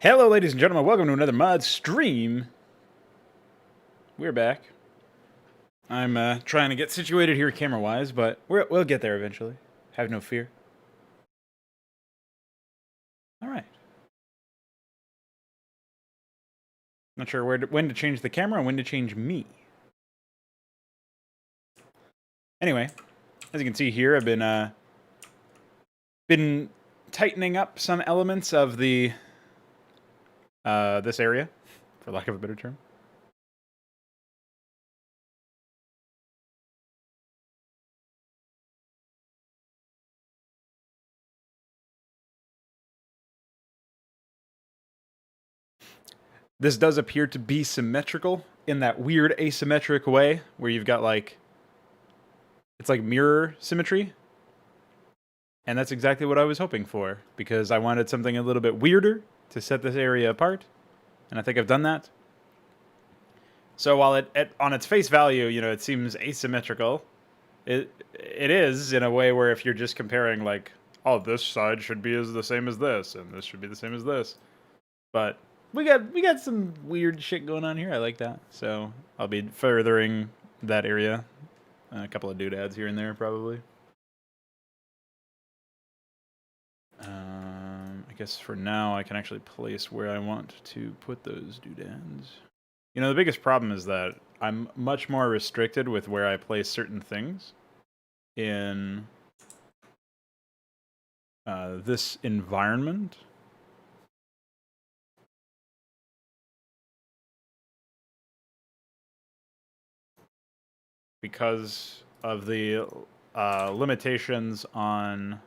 Hello, ladies and gentlemen. Welcome to another mod stream. We're back. I'm trying to get situated here camera-wise, but we'll get there eventually. Have no fear. All right. Not sure when to change the camera and when to change me. Anyway, as you can see here, I've been tightening up some elements of the this area, for lack of a better term. This does appear to be symmetrical in that weird asymmetric way where you've got like it's like mirror symmetry. And that's exactly what I was hoping for, because I wanted something a little bit weirder to set this area apart, and I think I've done that. So while on its face value, you know, it seems asymmetrical, it is in a way where if you're just comparing like, oh, this side should be the same as this, and this should be the same as this. But we got some weird shit going on here. I like that. So I'll be furthering that area. A couple of doodads here and there, probably. I guess for now I can actually place where I want to put those doodads. You know, the biggest problem is that I'm much more restricted with where I place certain things in this environment. Because of the limitations on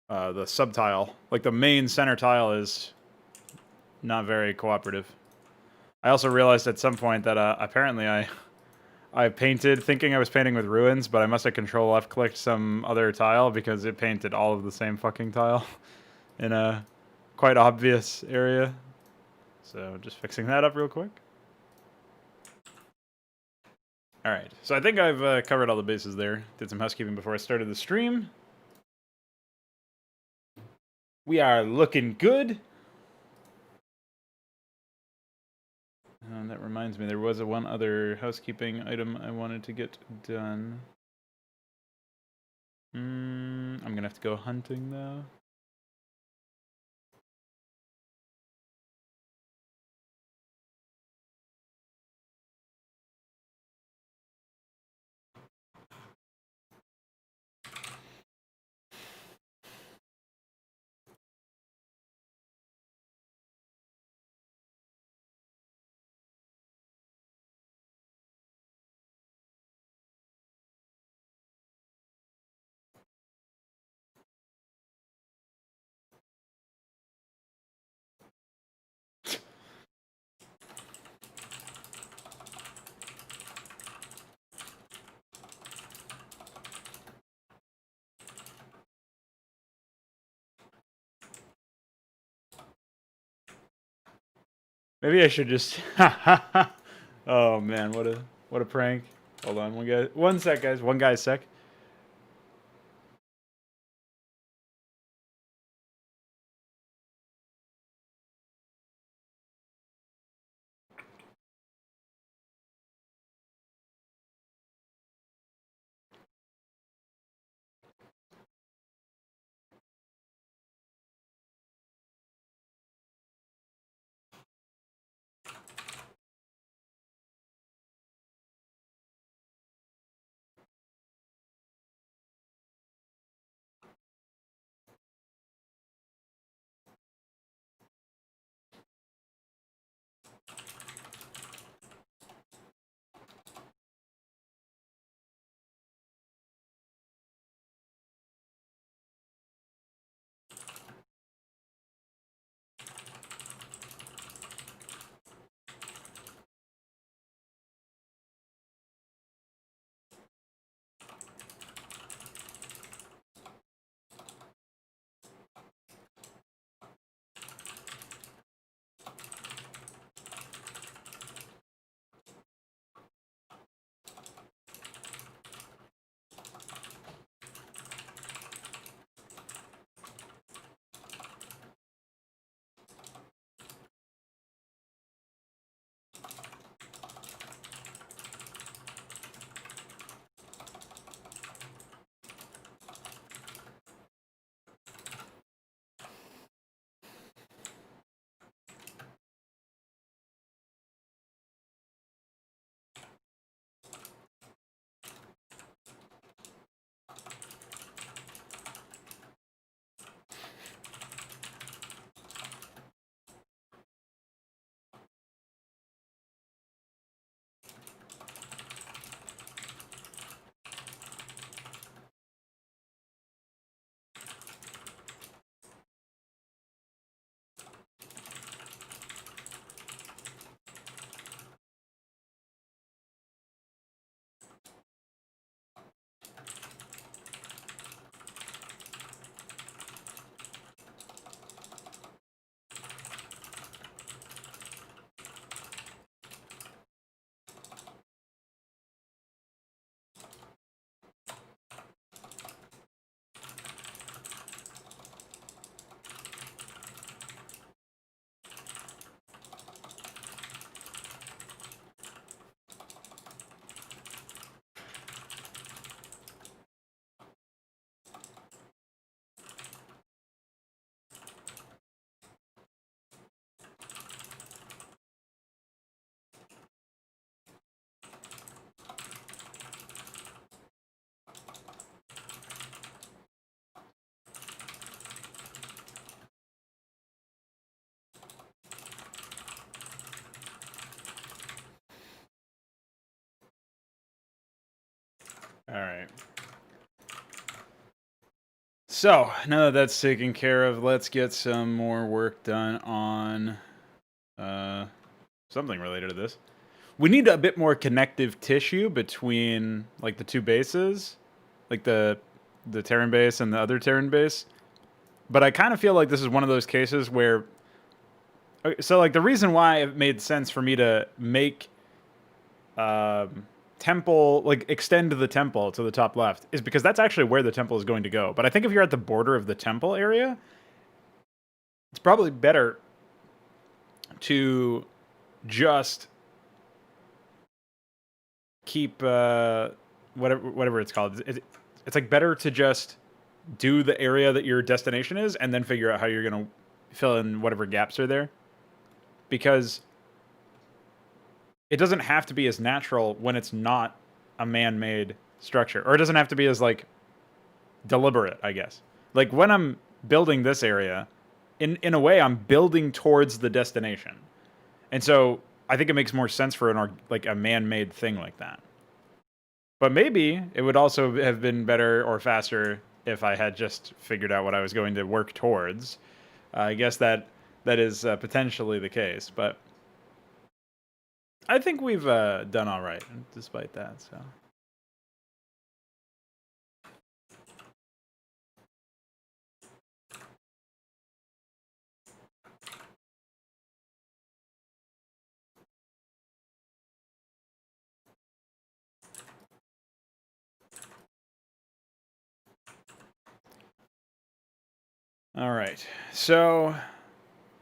the subtile. Like the main center tile is not very cooperative. I also realized at some point that apparently I painted thinking I was painting with ruins, but I must have control left clicked some other tile because it painted all of the same fucking tile in a quite obvious area. So just fixing that up real quick. Alright, so I think I've covered all the bases there. Did some housekeeping before I started the stream. We are looking good. That reminds me, there was one other housekeeping item I wanted to get done. I'm gonna have to go hunting though. Maybe I should just. Oh man, what a prank! Hold on, one sec, guys. One guy sec. All right. So, now that that's taken care of, let's get some more work done on something related to this. We need a bit more connective tissue between like the two bases, like the Terran base and the other Terran base. But I kind of feel like this is one of those cases where so like the reason why it made sense for me to make temple, like extend the temple to the top left, is because that's actually where the temple is going to go. But I think if you're at the border of the temple area, it's probably better to just keep whatever it's called. It's like better to just do the area that your destination is and then figure out how you're going to fill in whatever gaps are there, because it doesn't have to be as natural when it's not a man-made structure, or it doesn't have to be as like deliberate, I guess. Like when I'm building this area, in a way I'm building towards the destination. And so I think it makes more sense for like a man-made thing like that. But maybe it would also have been better or faster if I had just figured out what I was going to work towards. I guess that is potentially the case, but I think we've done all right despite that. So. All right. So,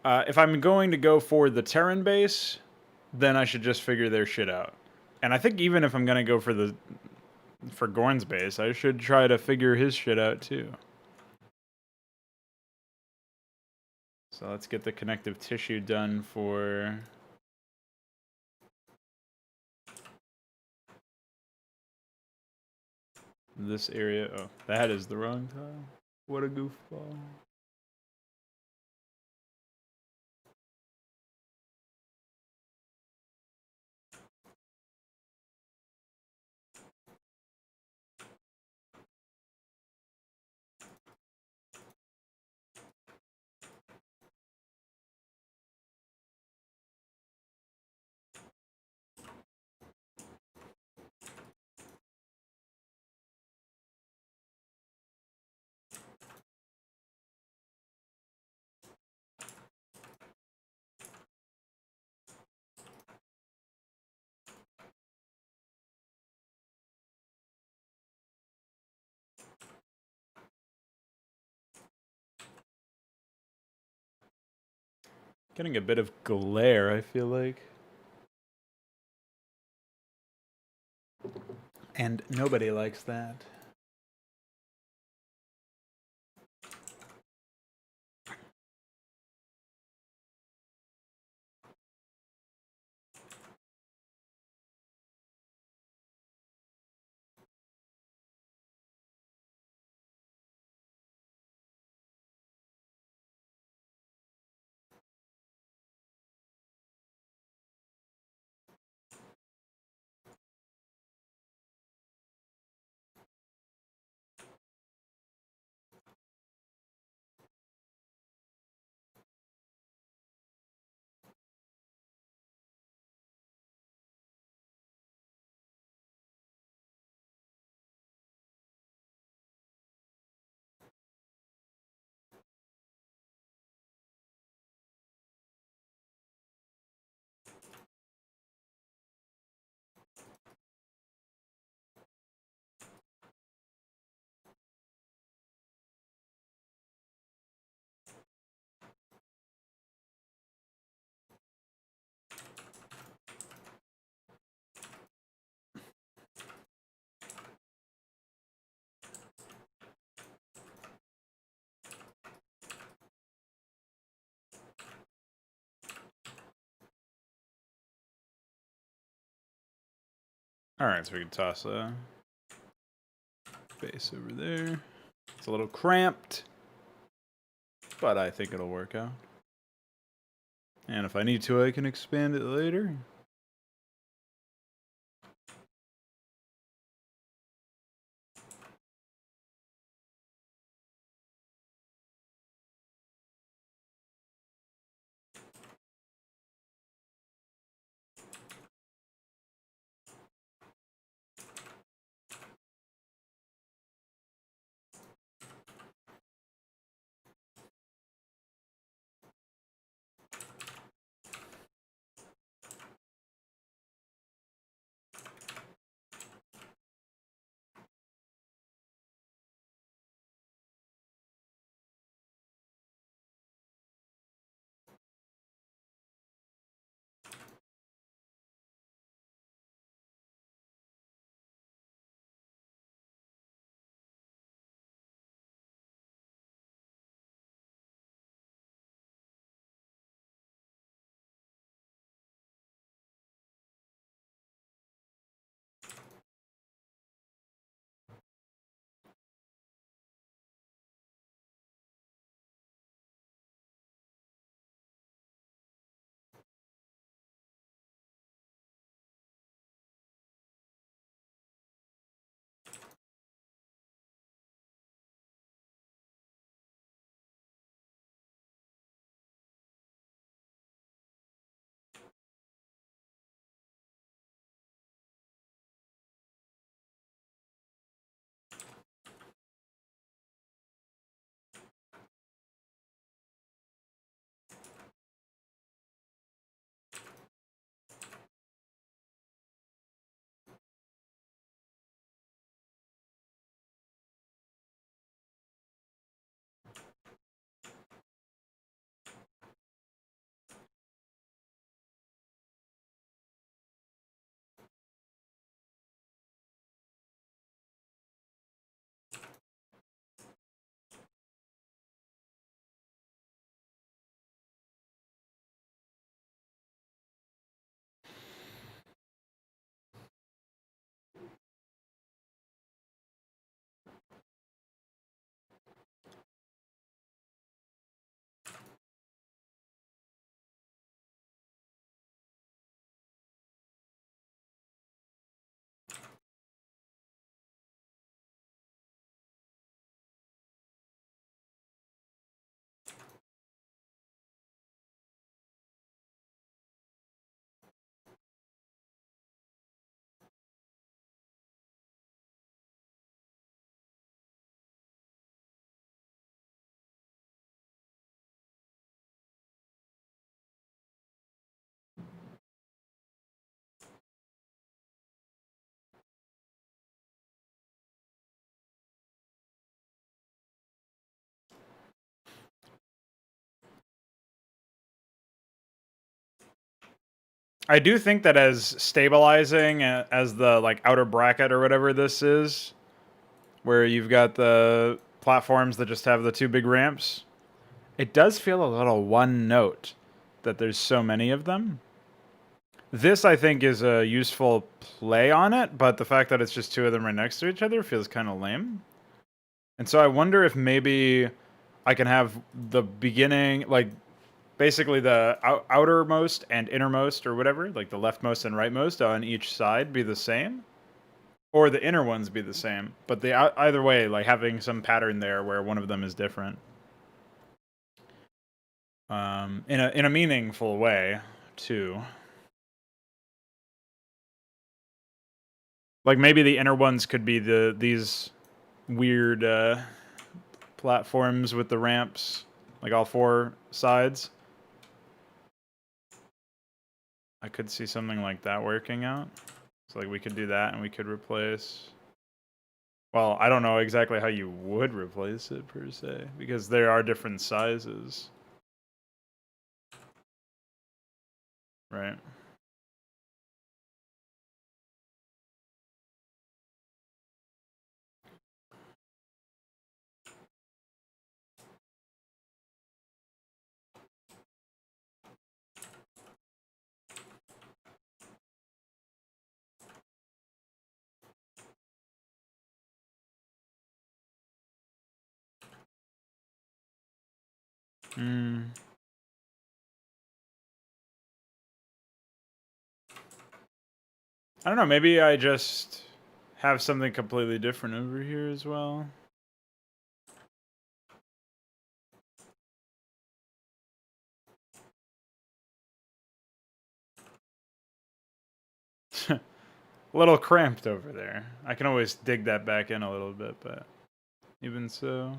if I'm going to go for the Terran base, then I should just figure their shit out. And I think even if I'm going to go for Gorn's base, I should try to figure his shit out too. So let's get the connective tissue done for this area. Oh, that is the wrong tile. What a goofball. Getting a bit of glare, I feel like. And nobody likes that. Alright, so we can toss a base over there. It's a little cramped, but I think it'll work out. And if I need to, I can expand it later. I do think that as stabilizing as the like outer bracket or whatever this is, where you've got the platforms that just have the two big ramps, it does feel a little one note that there's so many of them. This, I think, is a useful play on it, but the fact that it's just two of them right next to each other feels kind of lame. And so I wonder if maybe I can have the beginning, like basically the outermost and innermost or whatever, like the leftmost and rightmost on each side be the same, or the inner ones be the same. But the either way, like having some pattern there where one of them is different, in a meaningful way too. Like maybe the inner ones could be these weird platforms with the ramps, like all four sides. I could see something like that working out. So like we could do that and we could replace. Well, I don't know exactly how you would replace it per se, because there are different sizes. Right. Hmm. I don't know, maybe I just have something completely different over here as well. A little cramped over there. I can always dig that back in a little bit, but even so.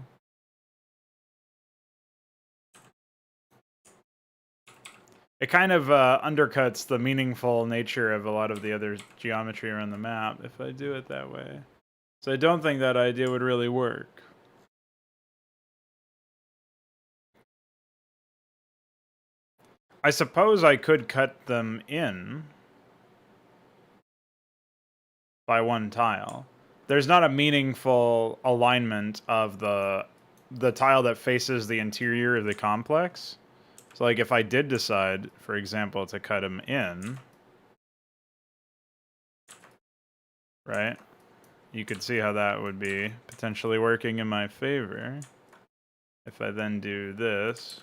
It kind of undercuts the meaningful nature of a lot of the other geometry around the map if I do it that way. So I don't think that idea would really work. I suppose I could cut them in by one tile. There's not a meaningful alignment of the tile that faces the interior of the complex. So like if I did decide, for example, to cut them in, right? You could see how that would be potentially working in my favor. If I then do this.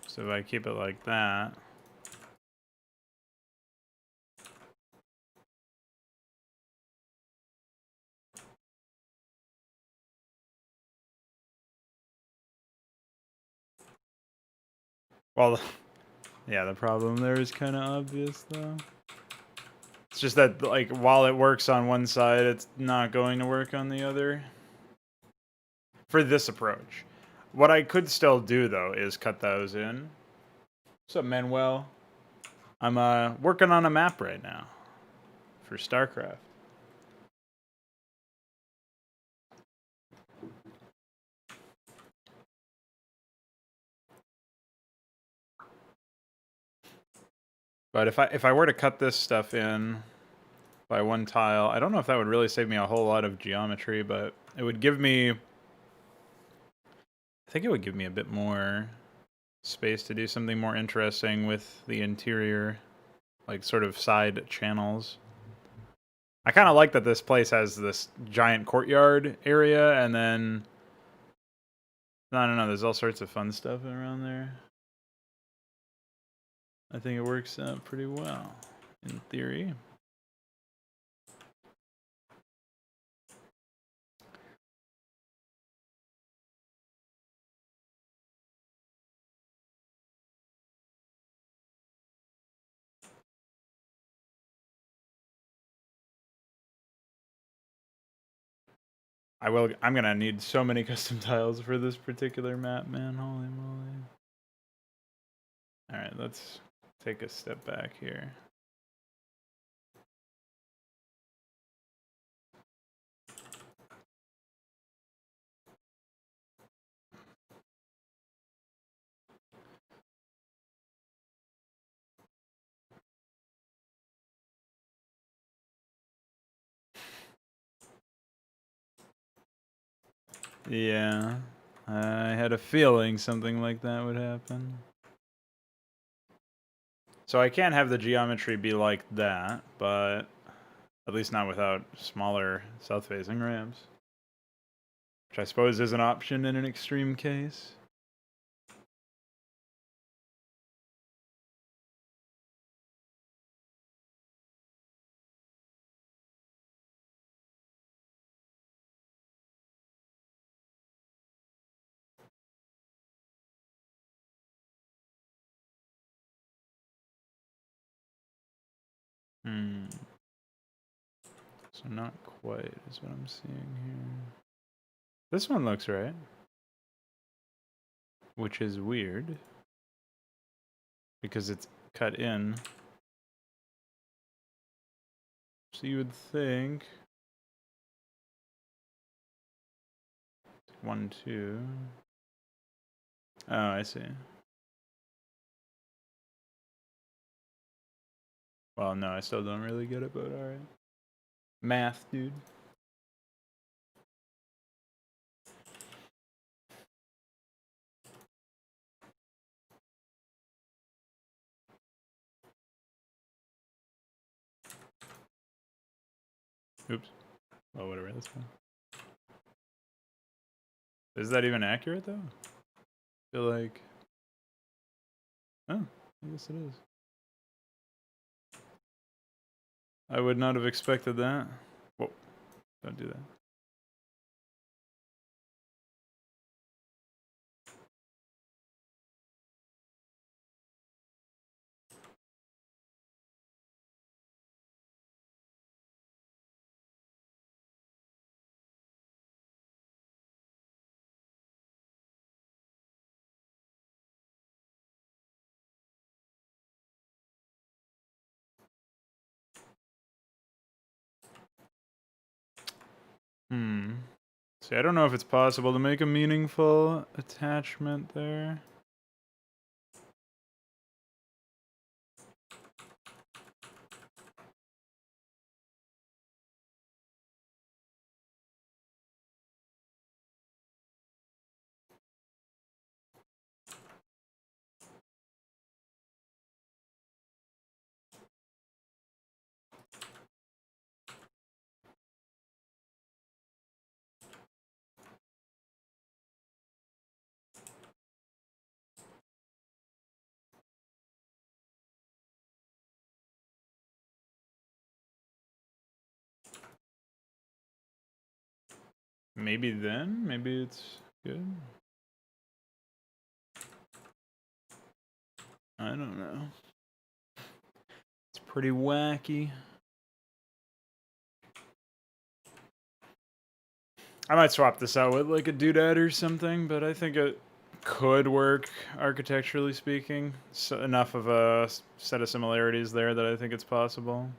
So if I keep it like that. Well, yeah, the problem there is kind of obvious though. It's just that like while it works on one side, it's not going to work on the other. For this approach. What I could still do though is cut those in. What's up, Manuel? I'm working on a map right now for Starcraft. But if I were to cut this stuff in by one tile, I don't know if that would really save me a whole lot of geometry, but it would give me, I think it would give me a bit more space to do something more interesting with the interior, like sort of side channels. I kind of like that this place has this giant courtyard area, and then I don't know, there's all sorts of fun stuff around there. I think it works out pretty well, in theory. I'm gonna need so many custom tiles for this particular map, man. Holy moly. Alright, let's take a step back here. Yeah, I had a feeling something like that would happen. So I can't have the geometry be like that, but at least not without smaller south-facing ramps. Which I suppose is an option in an extreme case. So not quite is what I'm seeing here. This one looks right. Which is weird. Because it's cut in. So you would think 1, 2. Oh, I see. Well, no, I still don't really get it, but alright. Math, dude. Oops. Well, whatever, that's fine. Is that even accurate, though? I feel like... Oh, I guess it is. I would not have expected that. Whoa, don't do that. See, I don't know if it's possible to make a meaningful attachment there. Maybe then? Maybe it's good? I don't know. It's pretty wacky. I might swap this out with like a doodad or something, but I think it could work architecturally speaking. So enough of a set of similarities there that I think it's possible.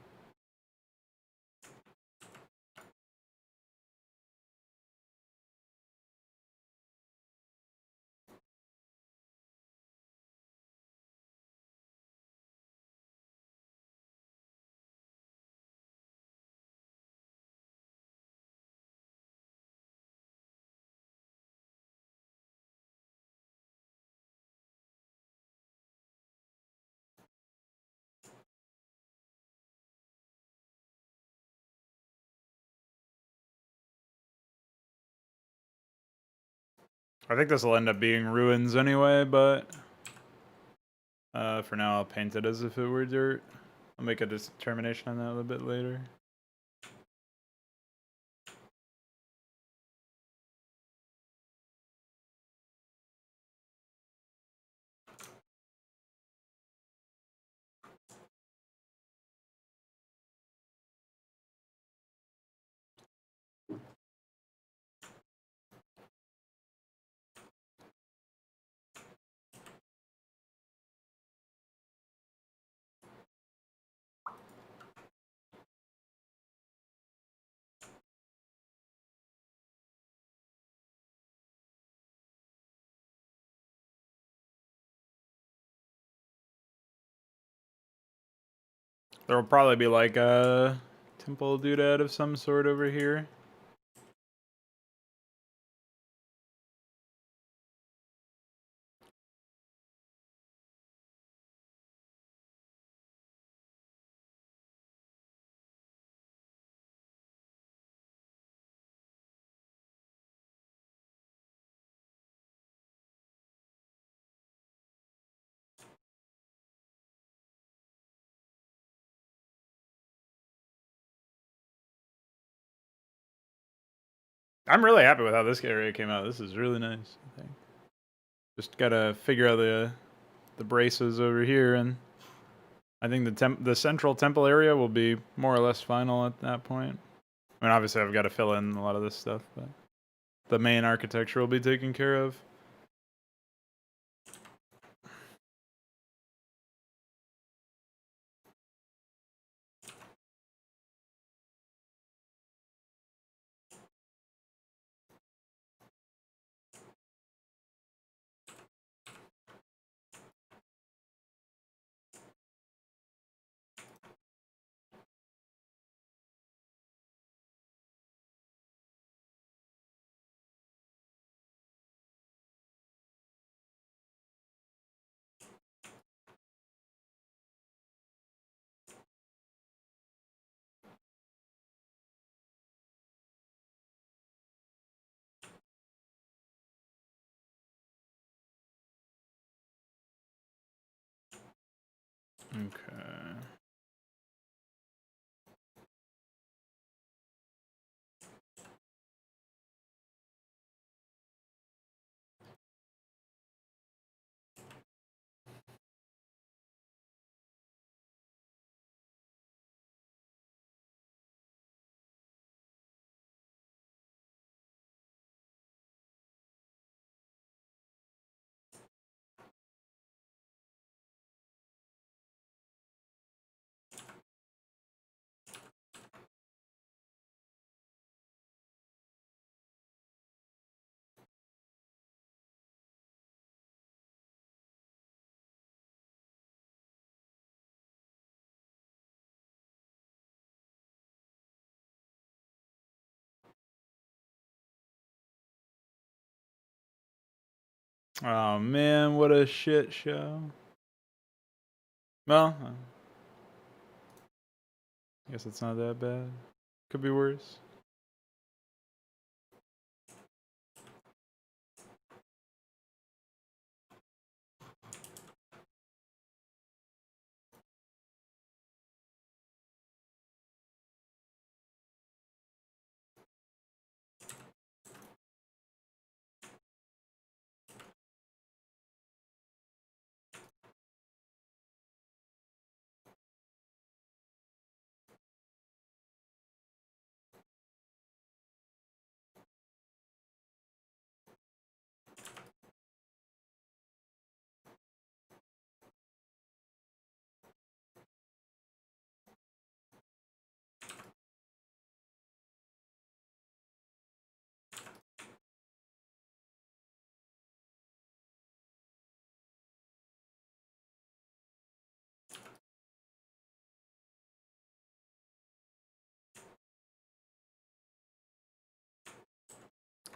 I think this will end up being ruins anyway, but for now I'll paint it as if it were dirt. I'll make a determination on that a little bit later. There will probably be like a temple doodad of some sort over here. I'm really happy with how this area came out. This is really nice, I think. Just gotta figure out the braces over here, and I think the central temple area will be more or less final at that point. I mean, obviously I've got to fill in a lot of this stuff, but the main architecture will be taken care of. Okay. Oh man, what a shit show. Well, I guess it's not that bad. Could be worse.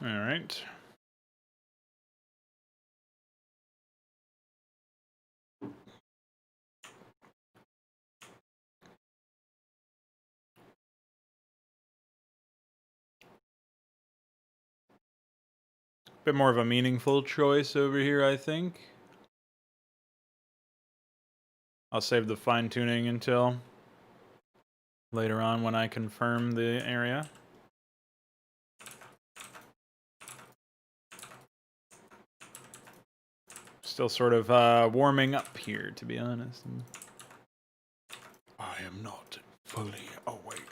All right. Bit more of a meaningful choice over here, I think. I'll save the fine tuning until later on when I confirm the area. Still sort of warming up here, to be honest. I am not fully awake.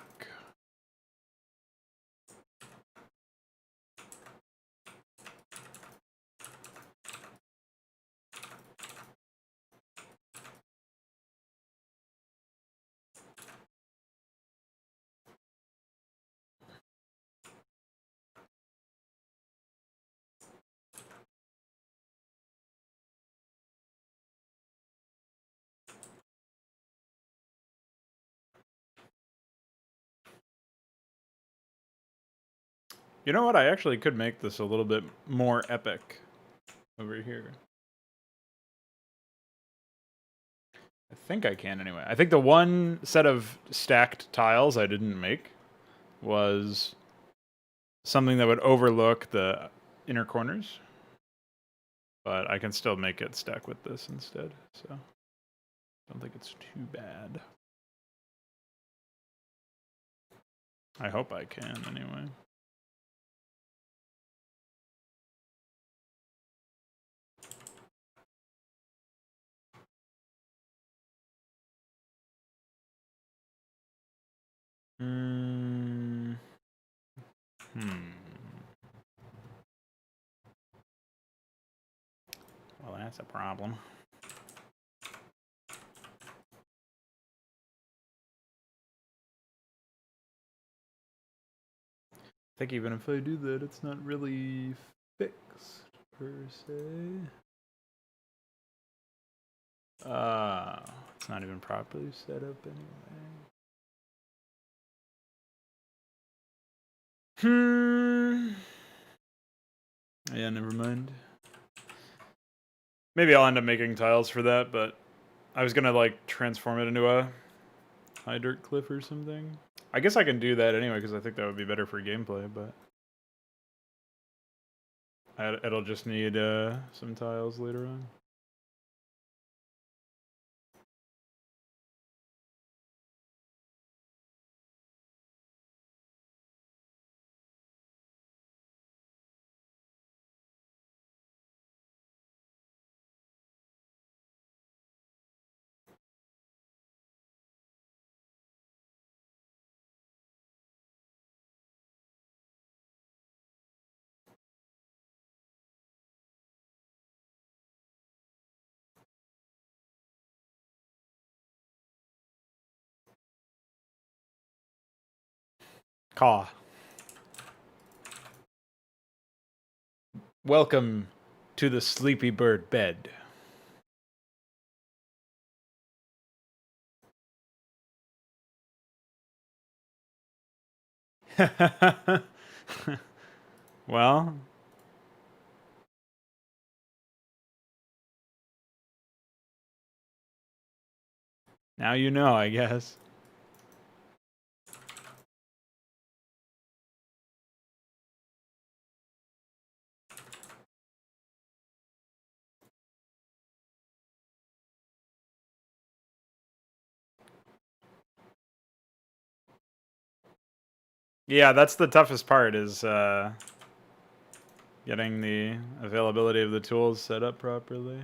You know what? I actually could make this a little bit more epic over here. I think I can anyway. I think the one set of stacked tiles I didn't make was something that would overlook the inner corners. But I can still make it stack with this instead, so I don't think it's too bad. I hope I can anyway. Well, that's a problem. I think even if I do that, it's not really fixed per se. It's not even properly set up anyway. Yeah, never mind. Maybe I'll end up making tiles for that, but I was gonna like transform it into a high dirt cliff or something. I guess I can do that anyway because I think that would be better for gameplay, but it'll just need some tiles later on. Caw. Welcome to the sleepy bird bed. Well, now you know, I guess. Yeah, that's the toughest part is getting the availability of the tools set up properly.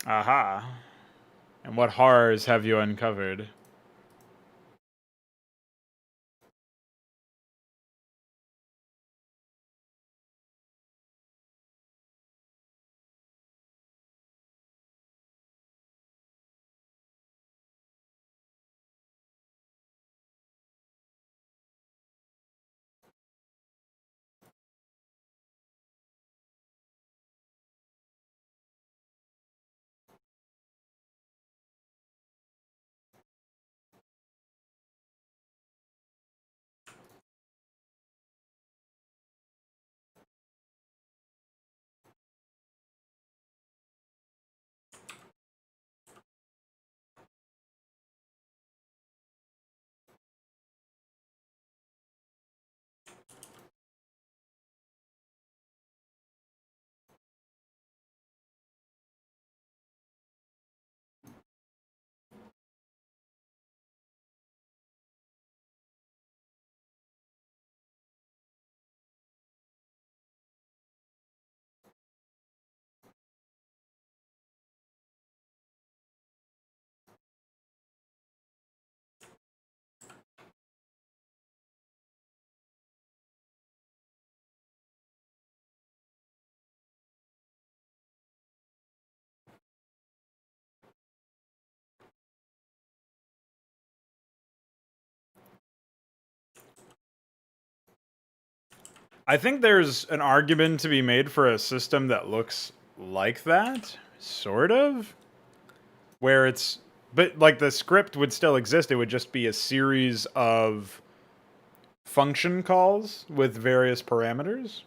Aha. And what horrors have you uncovered? I think there's an argument to be made for a system that looks like that, sort of, where it's, but like the script would still exist. It would just be a series of function calls with various parameters.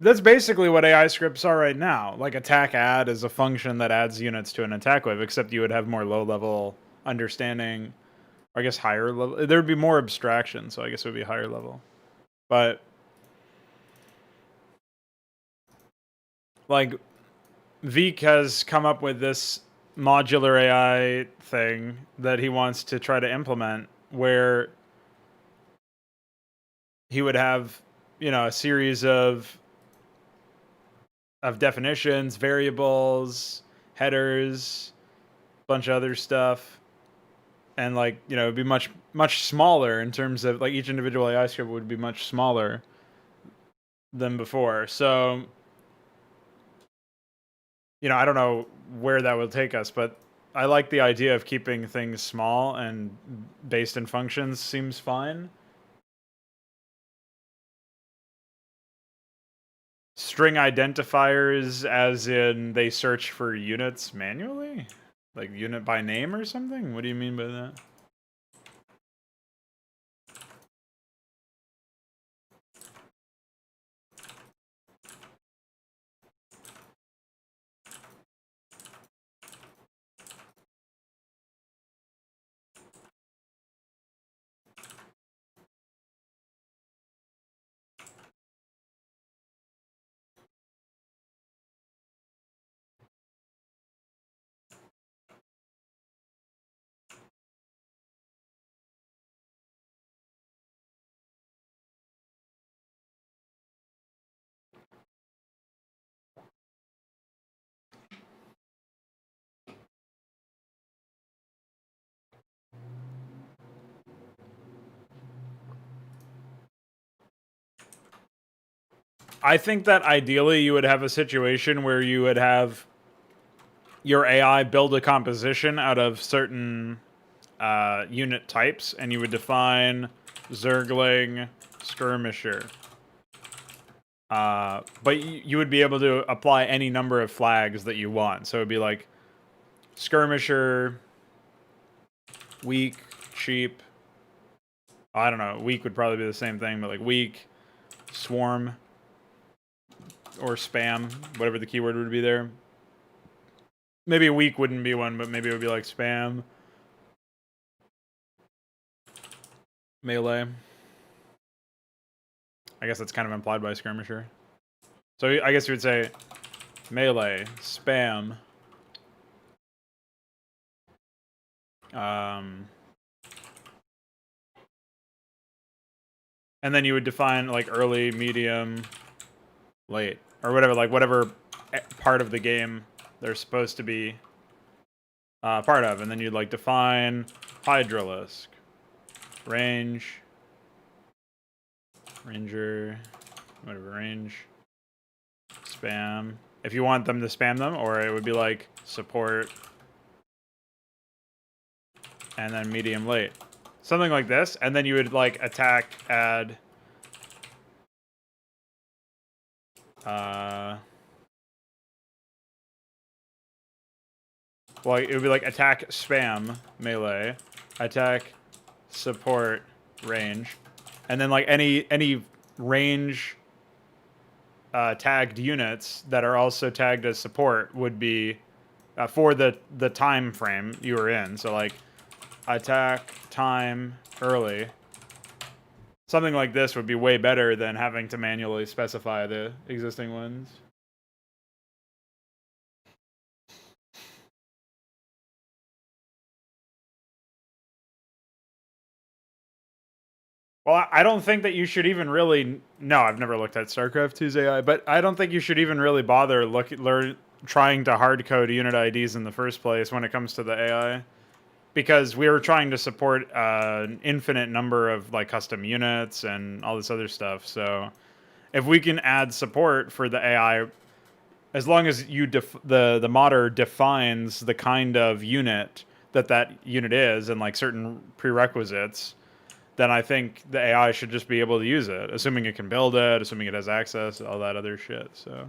That's basically what AI scripts are right now. Like attack add is a function that adds units to an attack wave, except you would have more low level understanding, or I guess higher level. There would be more abstraction, so I guess it would be higher level. But like Veek has come up with this modular AI thing that he wants to try to implement where he would have, you know, a series of definitions, variables, headers, bunch of other stuff, and like, you know, it'd be much smaller in terms of like each individual AI script would be much smaller than before. So, you know, I don't know where that will take us, but I like the idea of keeping things small and based in functions seems fine. String identifiers, as in they search for units manually? Like unit by name or something? What do you mean by that? I think that ideally you would have a situation where you would have your AI build a composition out of certain unit types, and you would define Zergling, Skirmisher. But you would be able to apply any number of flags that you want. So it would be like Skirmisher, weak, cheap. I don't know. Weak would probably be the same thing, but like weak, swarm, or spam, whatever the keyword would be there. Maybe weak wouldn't be one, but maybe it would be like spam, melee. I guess that's kind of implied by skirmisher. So I guess you would say melee, spam, and then you would define like early, medium, late, or whatever, like whatever part of the game they're supposed to be part of, and then you'd like define Hydralisk, range, ranger, whatever, range, spam, if you want them to spam them, or it would be like support, and then medium, late. Something like this, and then you would like attack, add, well, it would be like attack, spam, melee, attack, support, range, and then like any range tagged units that are also tagged as support would be for the time frame you were in. So like attack, time, early. Something like this would be way better than having to manually specify the existing ones. Well, I don't think that you should even really... No, I've never looked at Starcraft 2's AI, but I don't think you should even really bother trying to hard-code unit IDs in the first place when it comes to the AI. Because we were trying to support an infinite number of like custom units and all this other stuff. So if we can add support for the AI, as long as you the modder defines the kind of unit that unit is and like certain prerequisites, then I think the AI should just be able to use it, assuming it can build it, assuming it has access, all that other shit. So.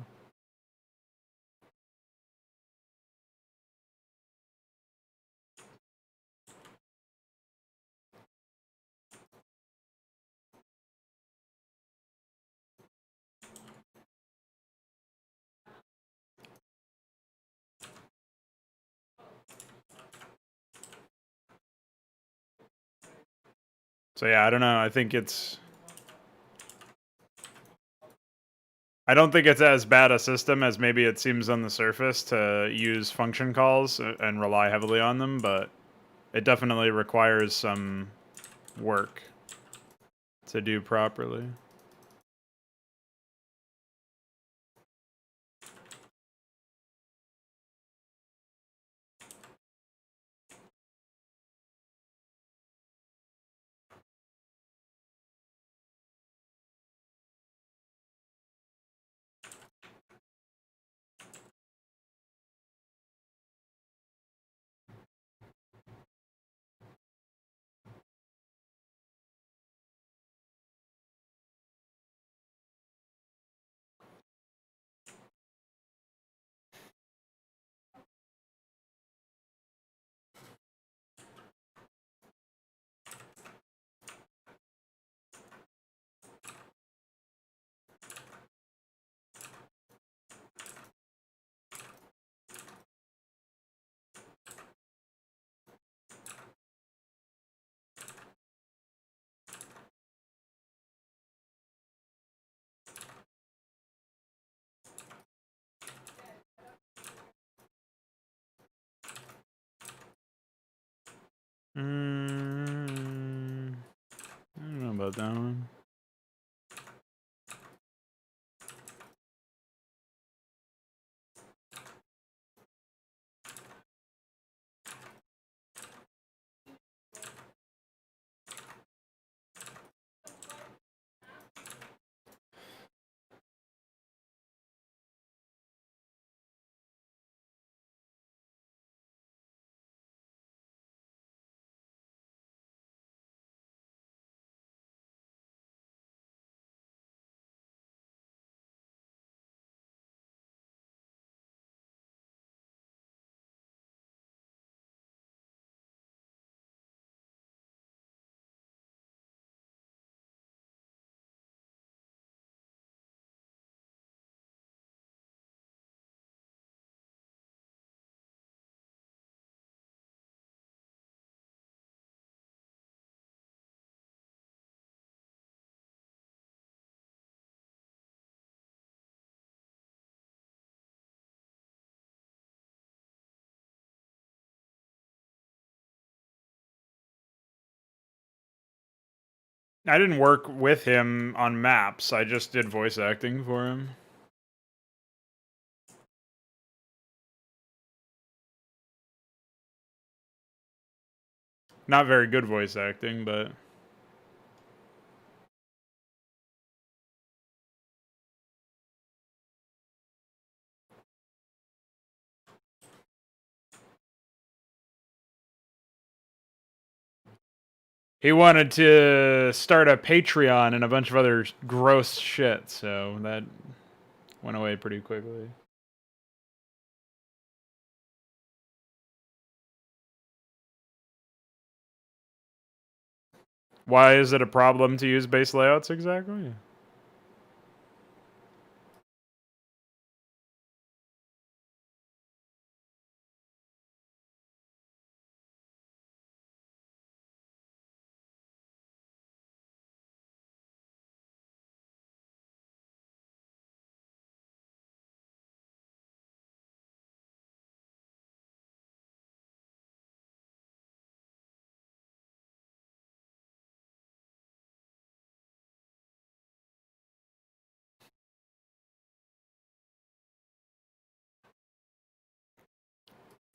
So yeah, I don't know. I don't think it's as bad a system as maybe it seems on the surface to use function calls and rely heavily on them, but it definitely requires some work to do properly. I don't know about that one. I didn't work with him on maps. I just did voice acting for him. Not very good voice acting, but he wanted to start a Patreon and a bunch of other gross shit, so that went away pretty quickly. Why is it a problem to use base layouts exactly?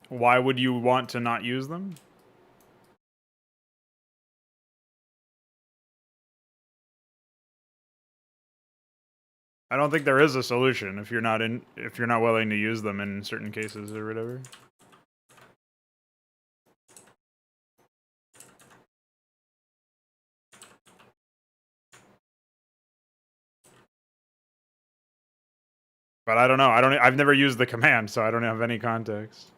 Why would you want to not use them? I don't think there is a solution if you're not willing to use them in certain cases or whatever. But I don't know. I've never used the command, so I don't have any context.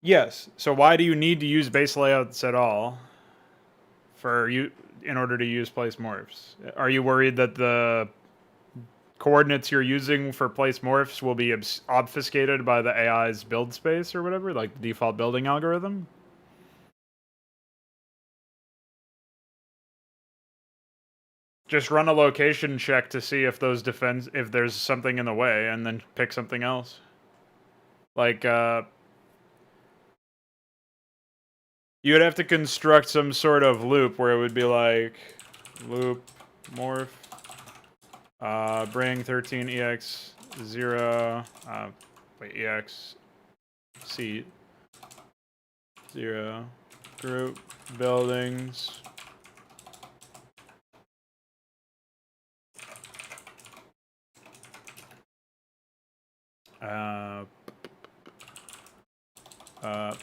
Yes. So why do you need to use base layouts at all for you in order to use place morphs? Are you worried that the coordinates you're using for place morphs will be obfuscated by the AI's build space or whatever, like the default building algorithm? Just run a location check to see if those if there's something in the way, and then pick something else. Like, you would have to construct some sort of loop where it would be like, loop morph, bring 13 ex 0, ex seat 0, group buildings.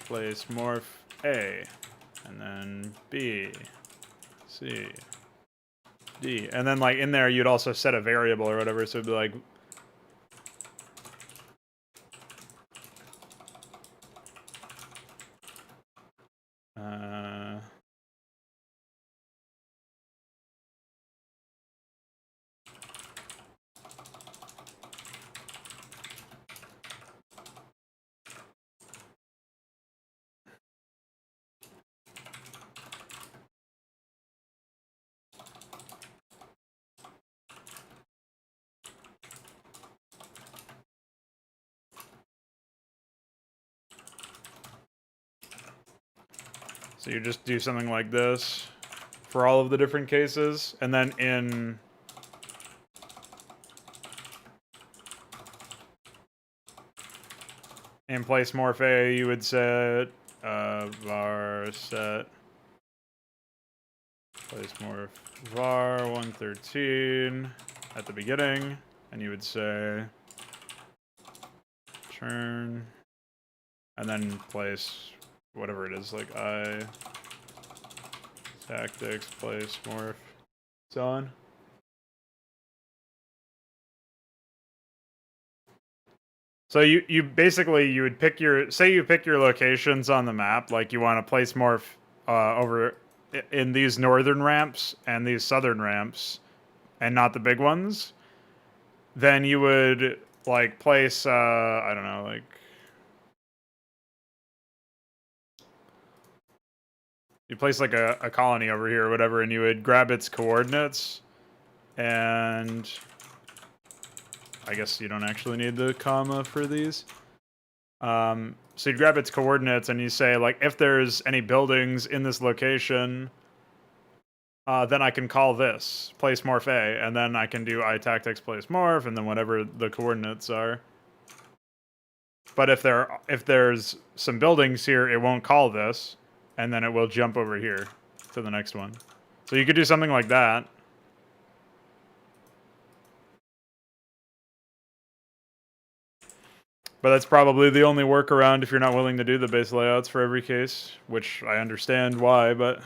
Place morph A, and then B, C, D, and then like in there you'd also set a variable or whatever, so it'd be like so you just do something like this for all of the different cases, and then in place morph A you would set var set place morph var 113 at the beginning, and you would say turn, and then place whatever it is, like I tactics place morph so on. So you basically you would pick your, say you pick your locations on the map, like you want to place morph over in these northern ramps and these southern ramps, and not the big ones. Then you would like place I don't know, like you place like a colony over here or whatever, and you would grab its coordinates, and I guess you don't actually need the comma for these. So you grab its coordinates and you say, like, if there's any buildings in this location, then I can call this place morph A, and then I can do I tactics place morph, and then whatever the coordinates are. But if there's some buildings here, it won't call this, and then it will jump over here to the next one. So you could do something like that. But that's probably the only workaround if you're not willing to do the base layouts for every case, which I understand why, but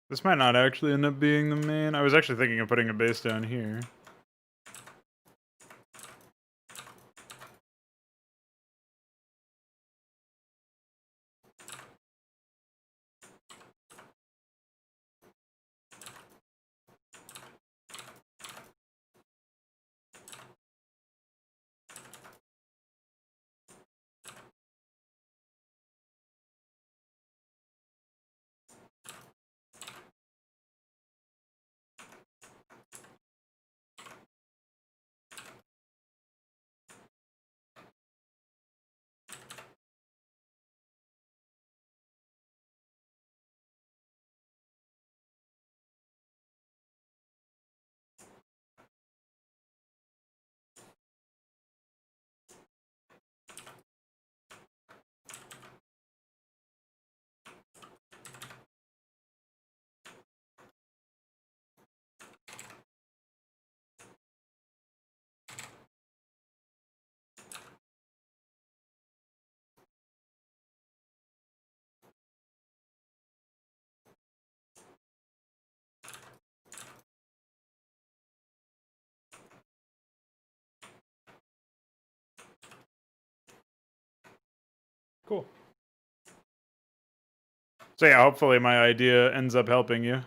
This might not actually end up being the main. I was actually thinking of putting a base down here. Cool. So yeah, hopefully my idea ends up helping you.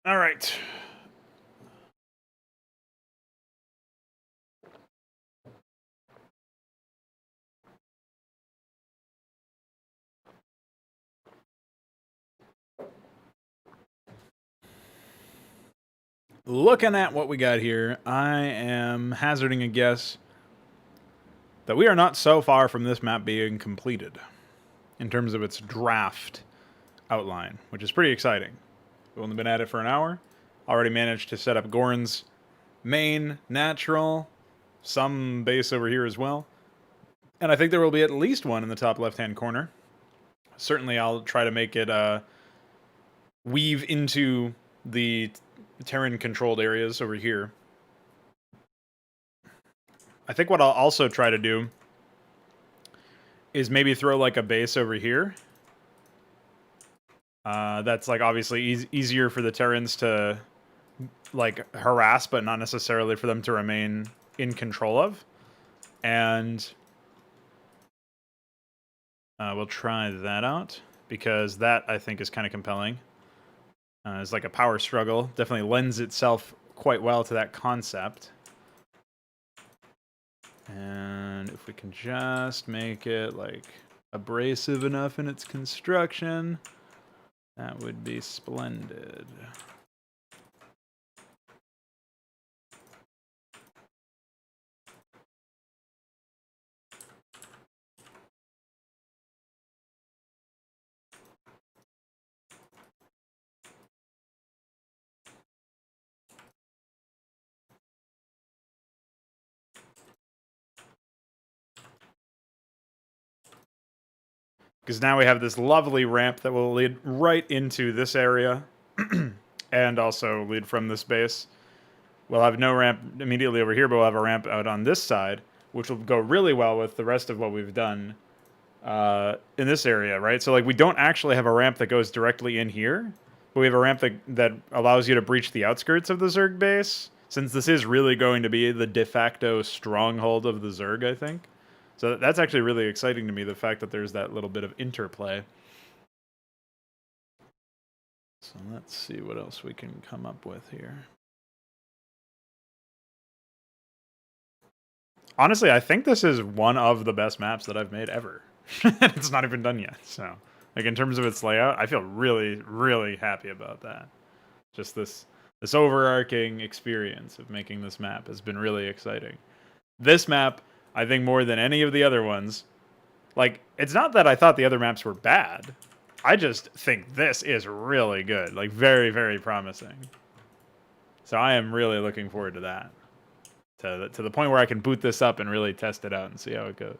All right. Looking at what we got here, I am hazarding a guess that we are not so far from this map being completed in terms of its draft outline, which is pretty exciting. We've only been at it for an hour. Already managed to set up Gorn's main, natural, some base over here as well. And I think there will be at least one in the top left-hand corner. Certainly I'll try to make it weave into the Terran-controlled areas over here. I think what I'll also try to do is maybe throw like a base over here. That's like obviously easier for the Terrans to like harass, but not necessarily for them to remain in control of. And we'll try that out because that I think is kind of compelling. It's like a power struggle. Definitely lends itself quite well to that concept. And if we can just make it like abrasive enough in its construction, that would be splendid. Because now we have this lovely ramp that will lead right into this area and also lead from this base. We'll have no ramp immediately over here, but we'll have a ramp out on this side, which will go really well with the rest of what we've done in this area, right? So like we don't actually have a ramp that goes directly in here, but we have a ramp that allows you to breach the outskirts of the Zerg base, since this is really going to be the de facto stronghold of the Zerg, I think. So that's actually really exciting to me, the fact that there's that little bit of interplay. So let's see what else we can come up with here. Honestly, I think this is one of the best maps that I've made ever. It's not even done yet, so like in terms of its layout, I feel really, really happy about that. Just this overarching experience of making this map has been really exciting. This map, I think more than any of the other ones, like it's not that I thought the other maps were bad. I just think this is really good, like very, very promising. So I am really looking forward to that. To the point where I can boot this up and really test it out and see how it goes.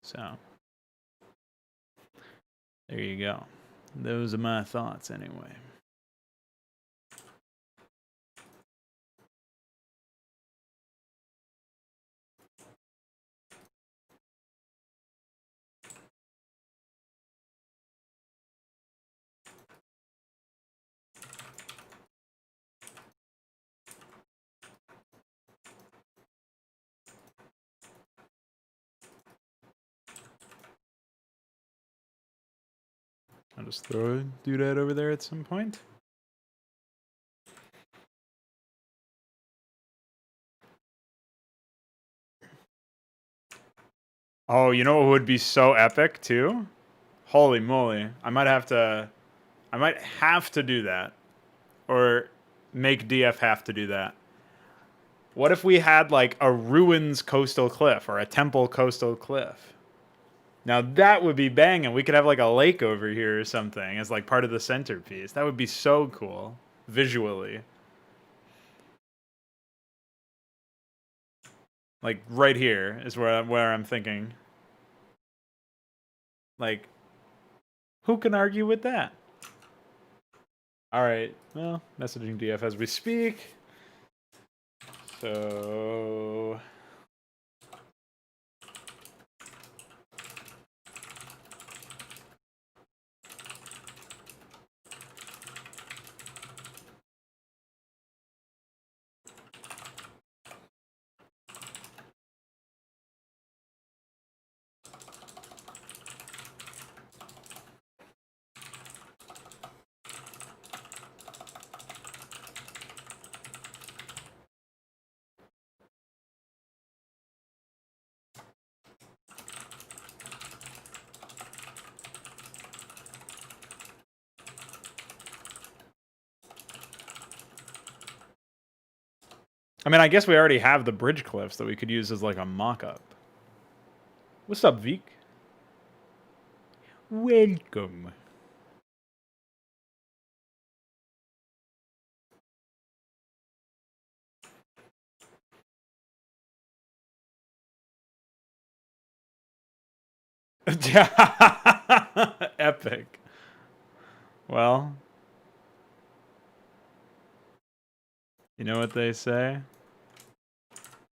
So there you go. Those are my thoughts anyway. I'll just throw a doodad over there at some point. Oh, you know what would be so epic too? Holy moly. I might have to do that. Or make DF have to do that. What if we had like a ruins coastal cliff or a temple coastal cliff? Now that would be banging. We could have like a lake over here or something as like part of the centerpiece. That would be so cool visually. Like right here is where I'm thinking. Like, who can argue with that? All right. Well, messaging DF as we speak. So I mean, I guess we already have the bridge cliffs that we could use as like a mock-up. What's up, Veek? Welcome. Epic. Well, you know what they say?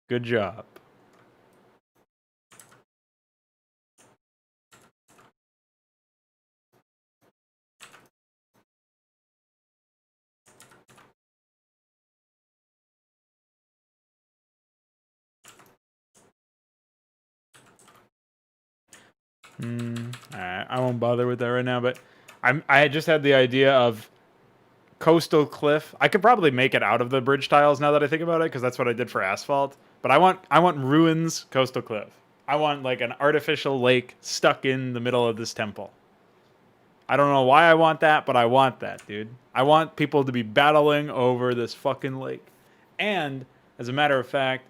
Good job. Alright, I won't bother with that right now, but I just had the idea of coastal cliff. I could probably make it out of the bridge tiles now that I think about it, because that's what I did for asphalt. But I want ruins coastal cliff. I want like an artificial lake stuck in the middle of this temple. I don't know why I want that, but I want that, dude. I want people to be battling over this fucking lake. And, as a matter of fact,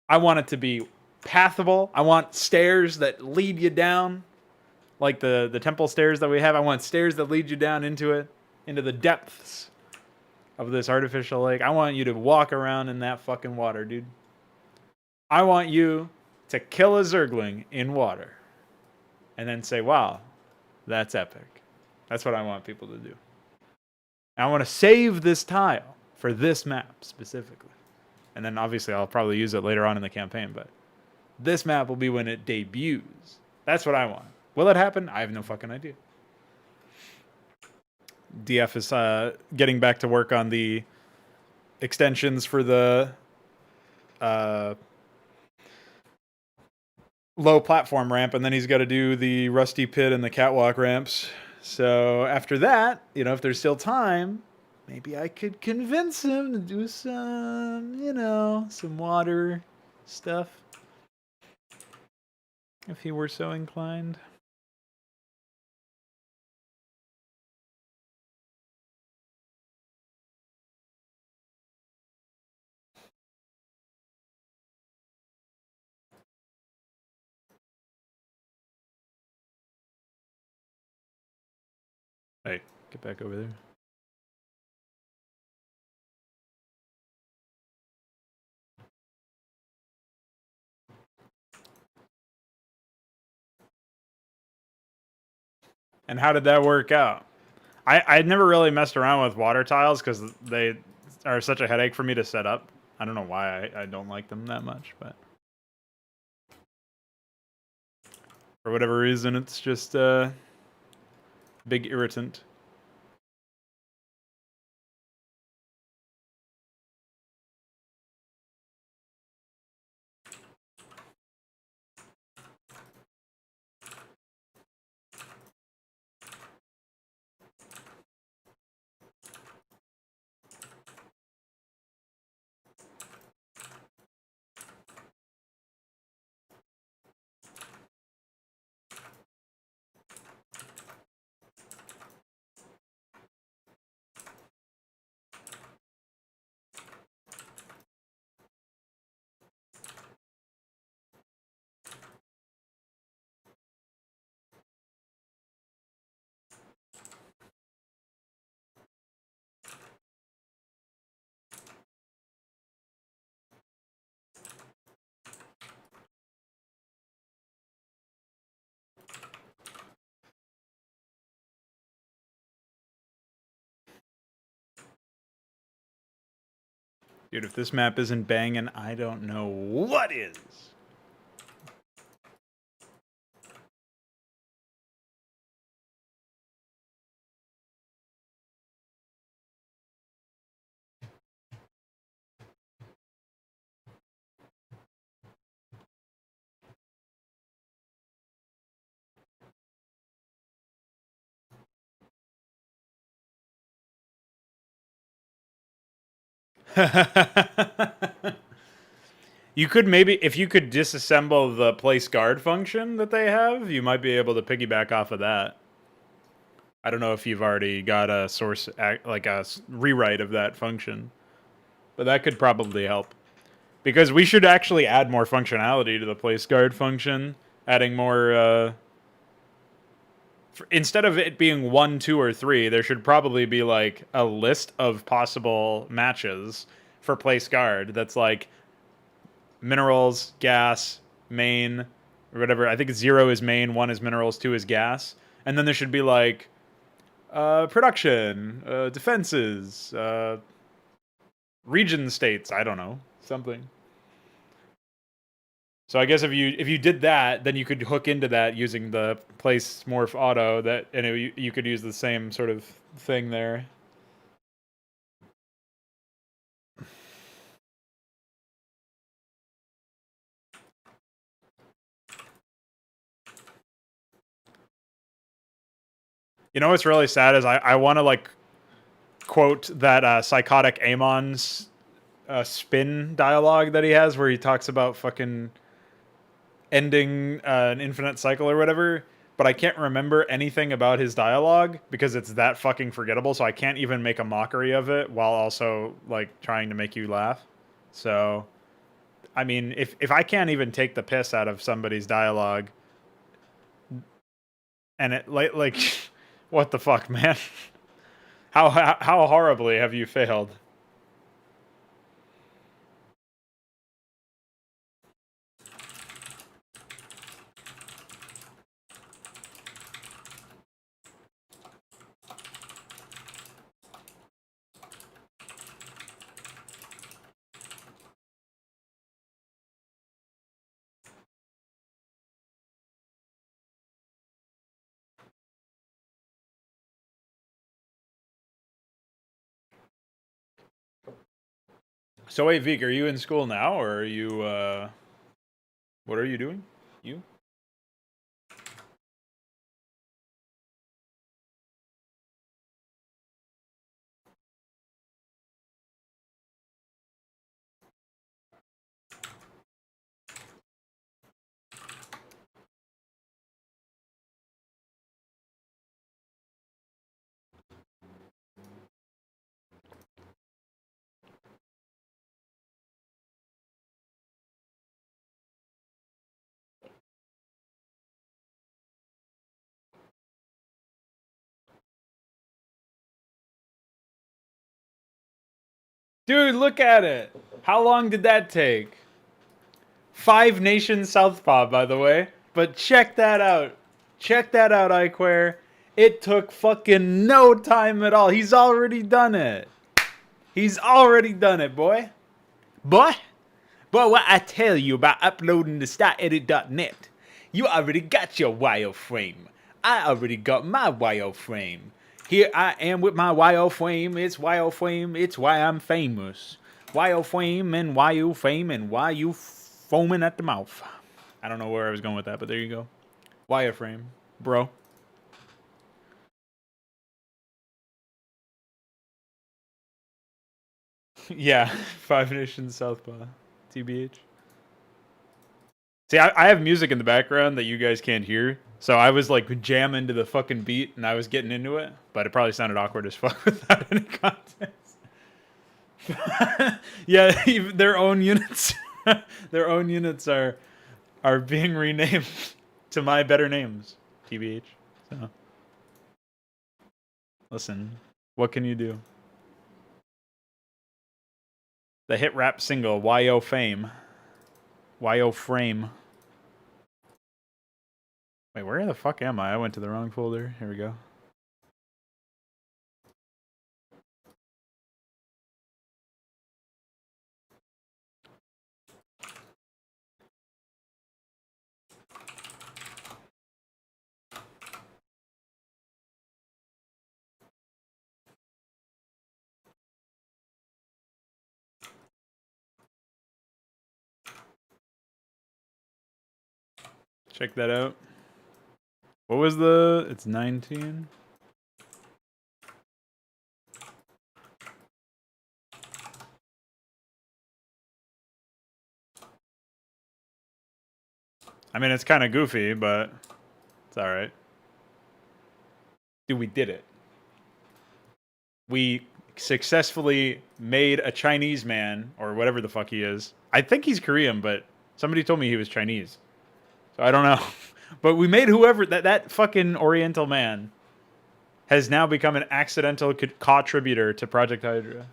I want it to be pathable. I want stairs that lead you down, like the temple stairs that we have. I want stairs that lead you down into it, into the depths of this artificial lake. I want you to walk around in that fucking water, dude. I want you to kill a Zergling in water and then say, wow, that's epic. That's what I want people to do. And I want to save this tile for this map specifically. And then obviously I'll probably use it later on in the campaign, but this map will be when it debuts. That's what I want. Will it happen? I have no fucking idea. DF is getting back to work on the extensions for the low platform ramp, and then he's got to do the rusty pit and the catwalk ramps. So after that, you know, if there's still time, maybe I could convince him to do some, you know, some water stuff. If he were so inclined. Hey, get back over there. And how did that work out? I'd never really messed around with water tiles because they are such a headache for me to set up. I don't know why I don't like them that much, but for whatever reason, it's just a big irritant. Dude, if this map isn't banging, I don't know what is. You could maybe, if you could disassemble the place guard function that they have, you might be able to piggyback off of that. I don't know if you've already got a source, like a rewrite of that function, but that could probably help. Because we should actually add more functionality to the place guard function, adding more, instead of it being 1, 2, or 3, there should probably be like a list of possible matches for place guard that's like minerals, gas, main, or whatever. I think 0 is main, 1 is minerals, 2 is gas. And then there should be like production, defenses, region states. I don't know, something. So I guess if you did that, then you could hook into that using the place morph auto that, and you could use the same sort of thing there. You know what's really sad is I want to like quote that psychotic Amon's spin dialogue that he has where he talks about fucking ending an infinite cycle or whatever, but I can't remember anything about his dialogue because it's that fucking forgettable, so I can't even make a mockery of it while also like trying to make you laugh. So, I mean, if I can't even take the piss out of somebody's dialogue and it like what the fuck, man? How horribly have you failed? So wait, Vic, are you in school now, or are you? What are you doing? You? Dude, look at it. How long did that take? 5 Nations Southpaw, by the way. But check that out. Check that out, iquare. It took fucking no time at all. He's already done it. He's already done it, boy. Boy? Boy, what I tell you about uploading to StarEdit.net. You already got your wireframe. I already got my wireframe. Here I am with my wireframe. It's wireframe. It's why I'm famous. Wireframe and why you fame and why you foaming at the mouth. I don't know where I was going with that, but there you go. Wireframe, bro. Yeah, 5 Nations Southpaw. TBH. See, I have music in the background that you guys can't hear. So I was like jamming to the fucking beat and I was getting into it, but it probably sounded awkward as fuck without any context. Yeah, even their own units their own units are being renamed to my better names, TBH. So listen, what can you do? The hit rap single YO Fame. YO Frame. Wait, where the fuck am I? I went to the wrong folder. Here we go. Check that out. What was the... It's 19? I mean, it's kind of goofy, but it's alright. Dude, we did it. We successfully made a Chinese man, or whatever the fuck he is. I think he's Korean, but somebody told me he was Chinese. So I don't know. But we made whoever... That fucking Oriental man has now become an accidental contributor to Project Hydra.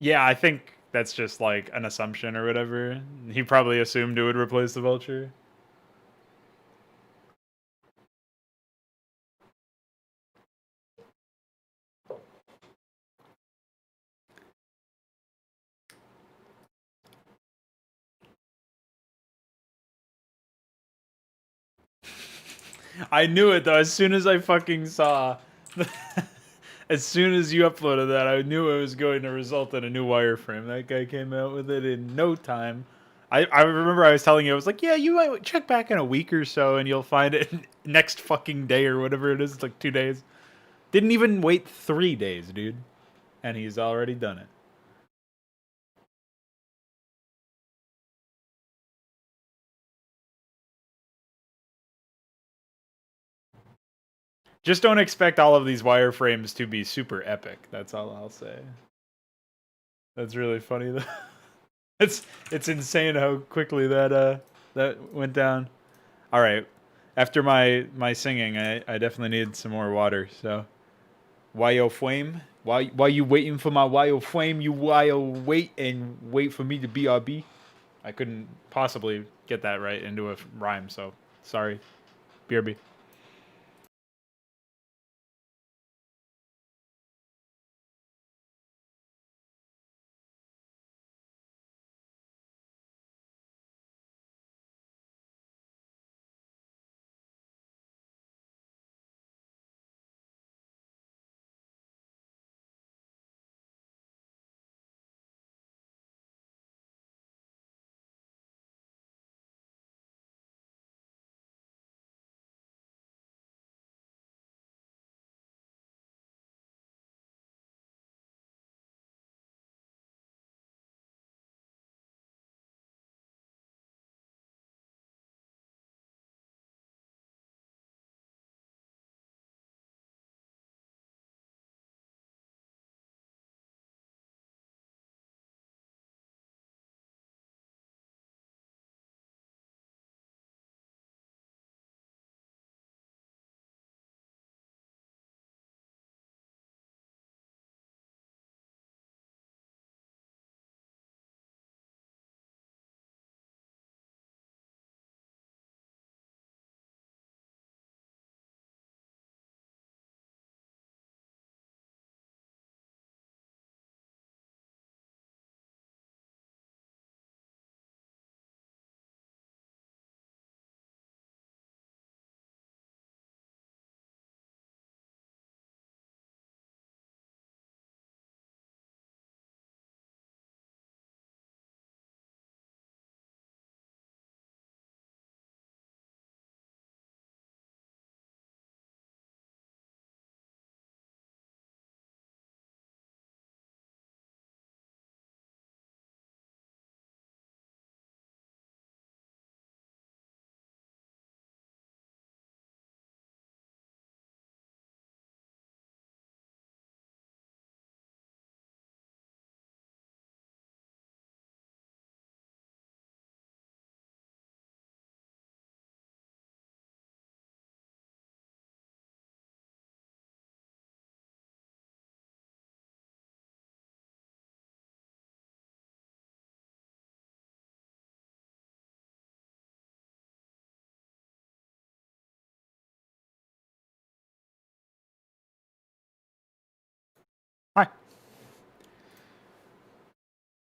Yeah, I think that's just like an assumption or whatever. He probably assumed it would replace the Vulture. I knew it though. As soon as I fucking saw, as soon as you uploaded that, I knew it was going to result in a new wireframe. That guy came out with it in no time. I remember I was telling you, I was like, yeah, you might check back in a week or so and you'll find it next fucking day or whatever it is. It's like 2 days. Didn't even wait 3 days, dude. And he's already done it. Just don't expect all of these wireframes to be super epic. That's all I'll say. That's really funny though. It's insane how quickly that went down. All right, after my singing, I definitely need some more water. So, why flame? Why you waiting for my why flame? You why wait and wait for me to BRB? I couldn't possibly get that right into a rhyme. So sorry, BRB.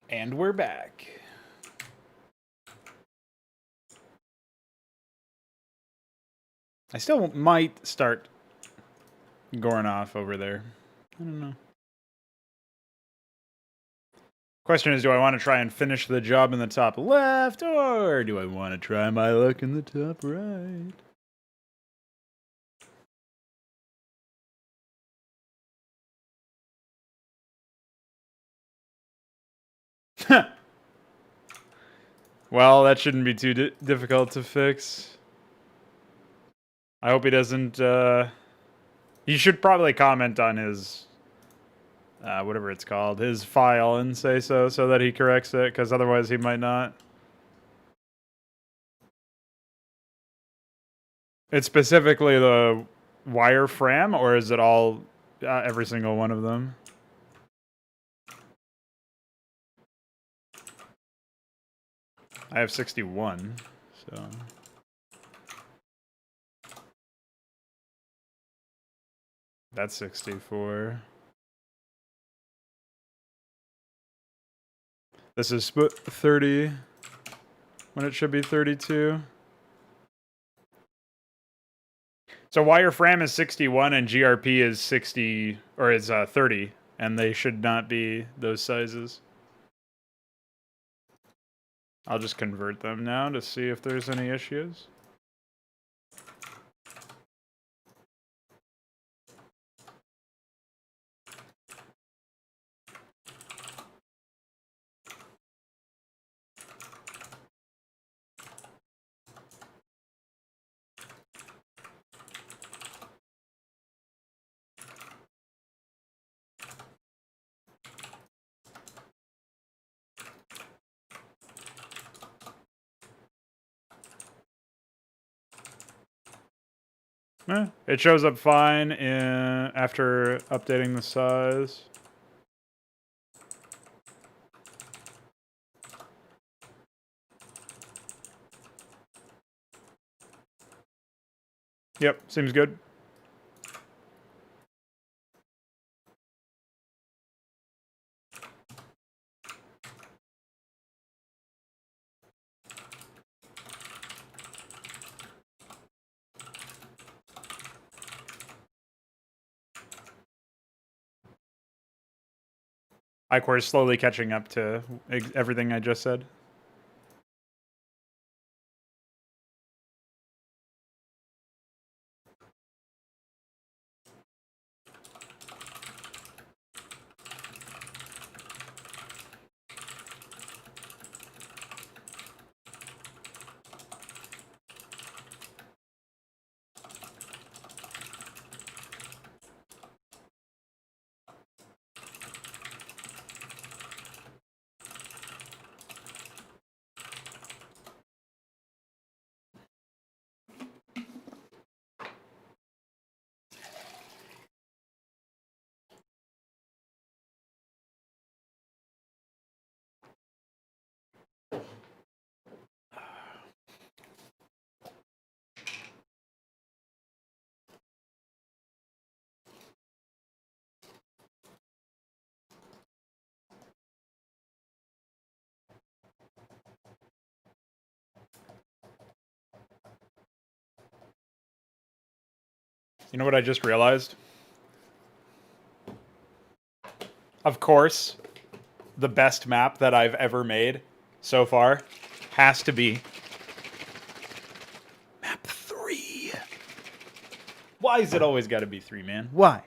And we're back. I still might start going off over there. I don't know. Question is, do I want to try and finish the job in the top left, or do I want to try my luck in the top right? Well, that shouldn't be too difficult to fix. I hope he doesn't, you should probably comment on his, whatever it's called, his file and say so that he corrects it, because otherwise he might not. It's specifically the wireframe, or is it all, every single one of them? I have 61, so... That's 64. This is split 30 when it should be 32. So wireframe is 61 and GRP is 60, or is 30, and they should not be those sizes. I'll just convert them now to see if there's any issues. It shows up fine after updating the size. Yep, seems good. iquare is slowly catching up to everything I just said. You know what I just realized? Of course, the best map that I've ever made so far has to be map 3. Why is it always got to be 3, man? Why?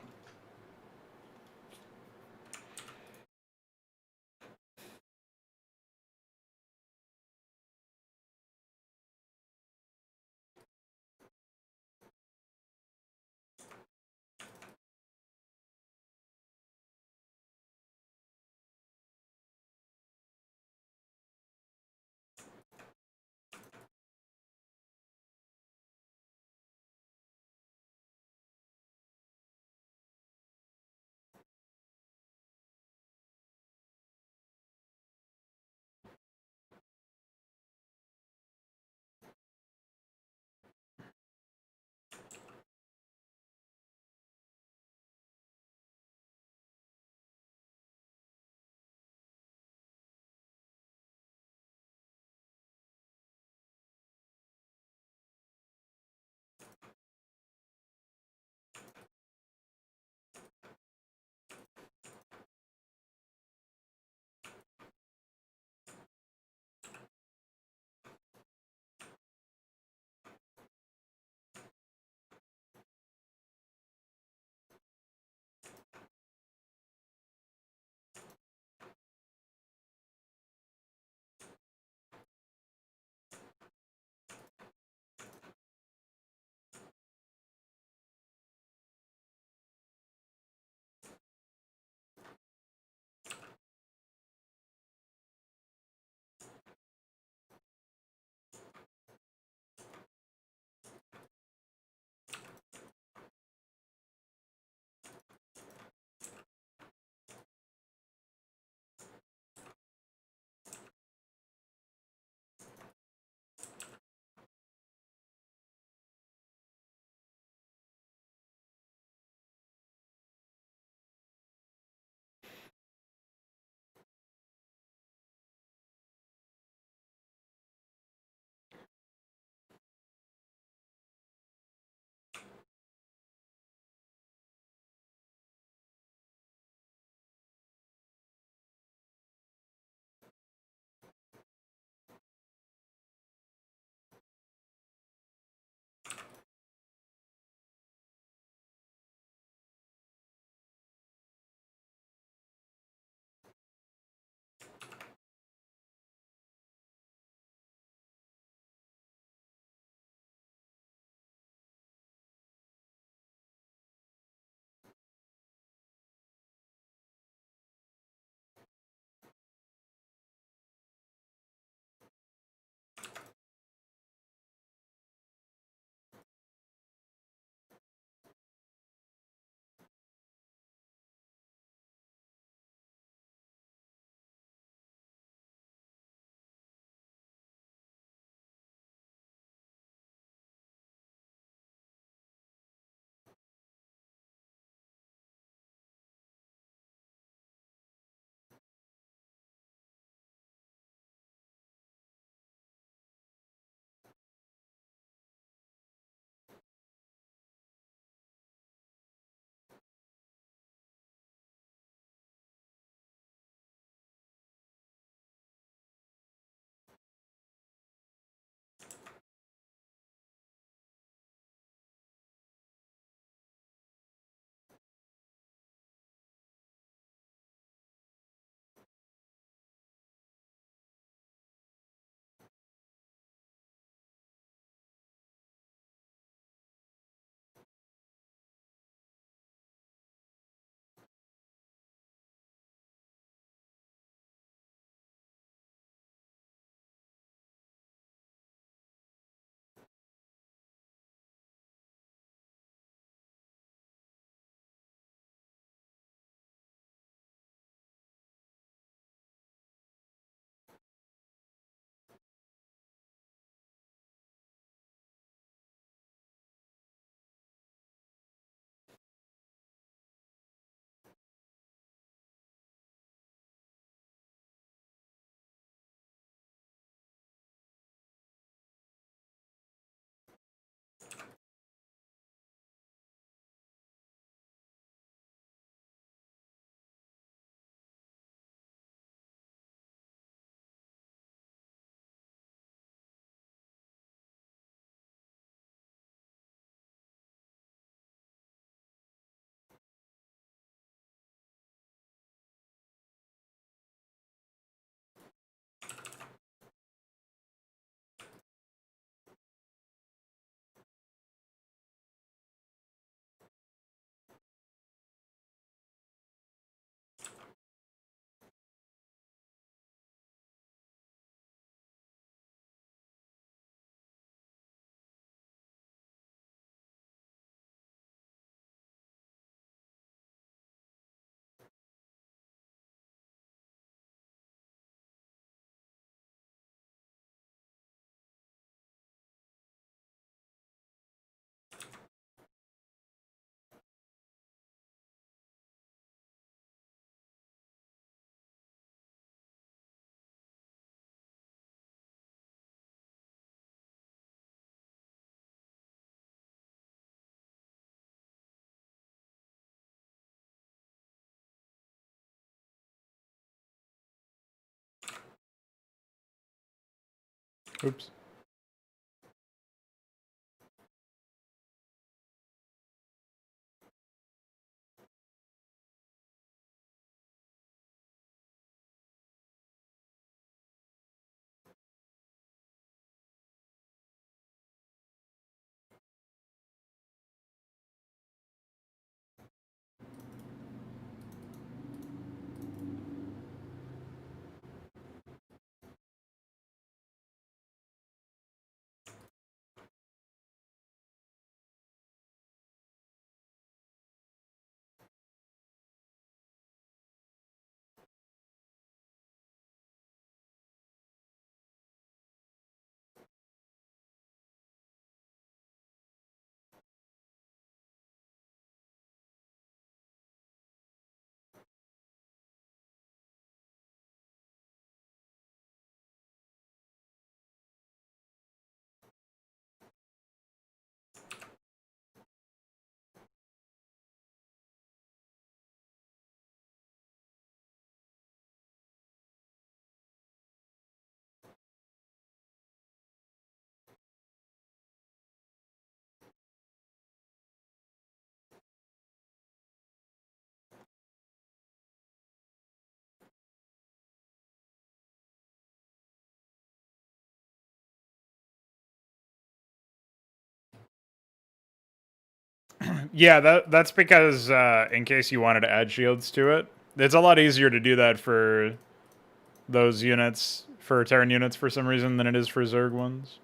Oops. Yeah, that's because in case you wanted to add shields to it, it's a lot easier to do that for those units, for Terran units for some reason, than it is for Zerg ones.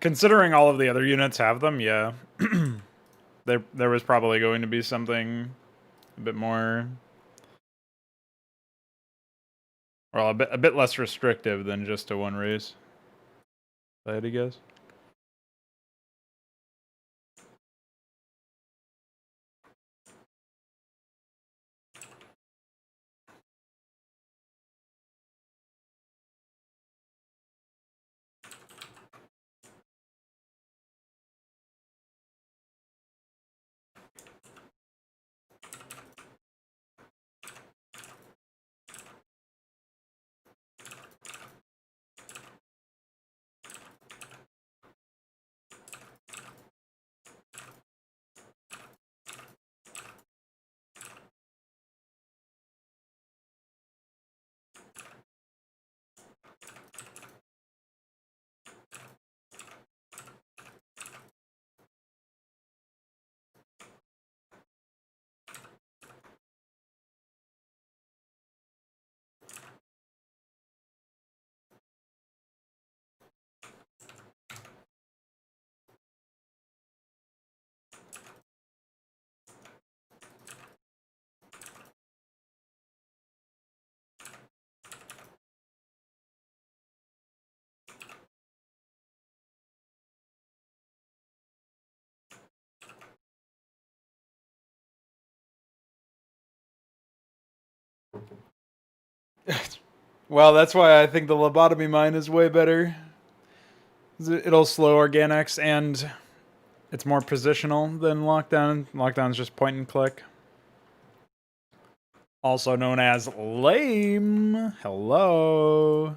Considering all of the other units have them, yeah. there was probably going to be something a bit more, well, a bit less restrictive than just a one race, if I had to guess. Well, that's why I think the lobotomy mine is way better. It'll slow organics and it's more positional than lockdown. Lockdown's just point and click. Also known as lame. Hello.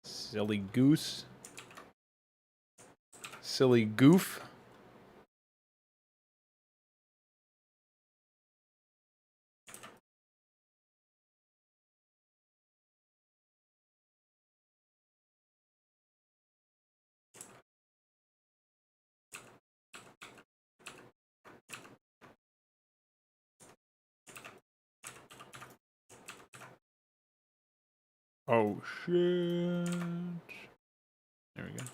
Silly goose. Silly goof. Oh shit. There we go.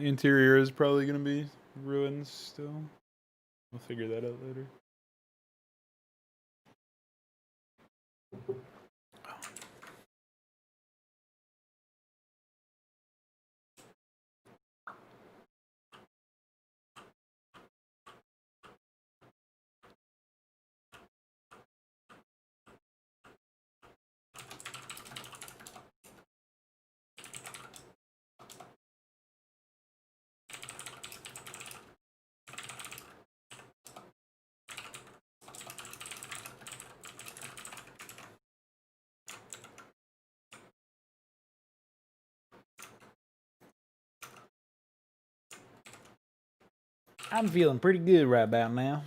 Interior is probably gonna be ruins still. We'll figure that out later. I'm feeling pretty good right about now.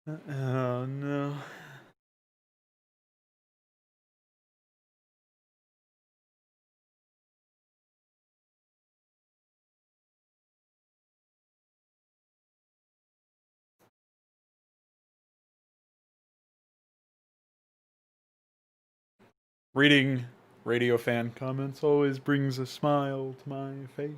Oh no. Reading radio fan comments always brings a smile to my face.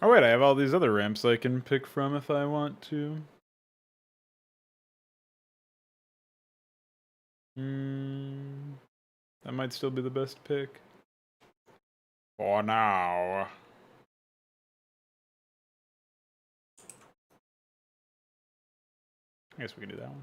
Oh wait, I have all these other ramps I can pick from if I want to. That might still be the best pick. For now. I guess we can do that one.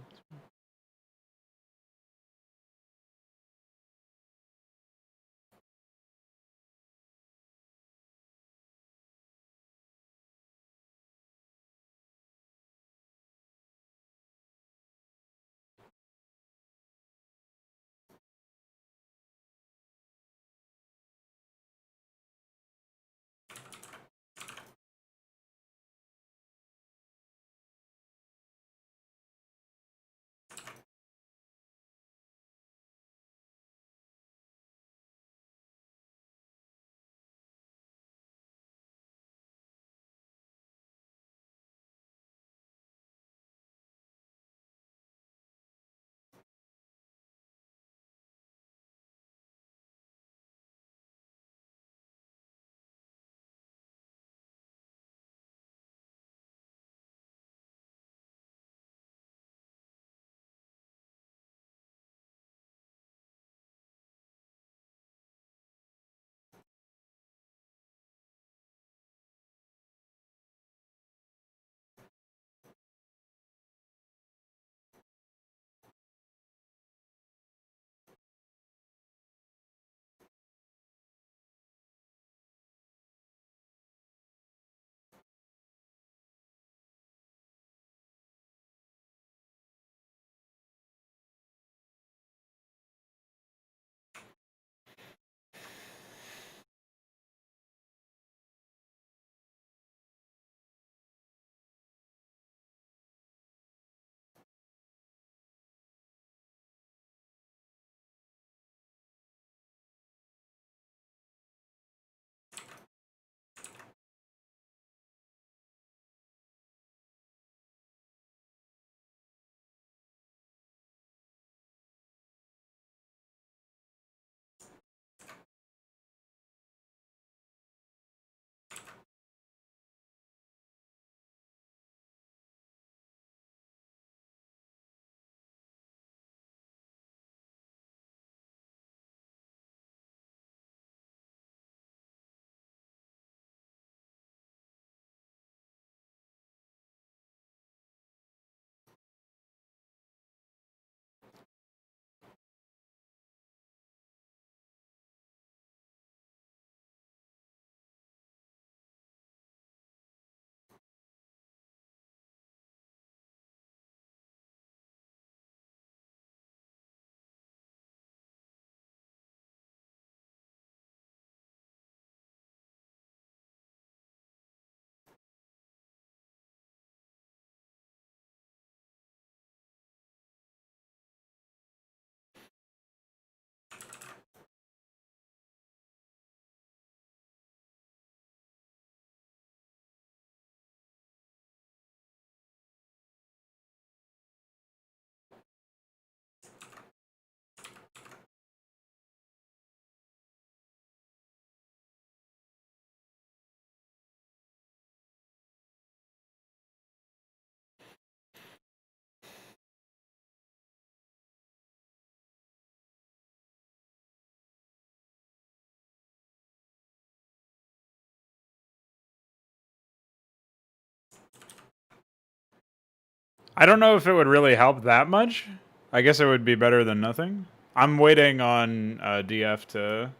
I don't know if it would really help that much. I guess it would be better than nothing. I'm waiting on DF to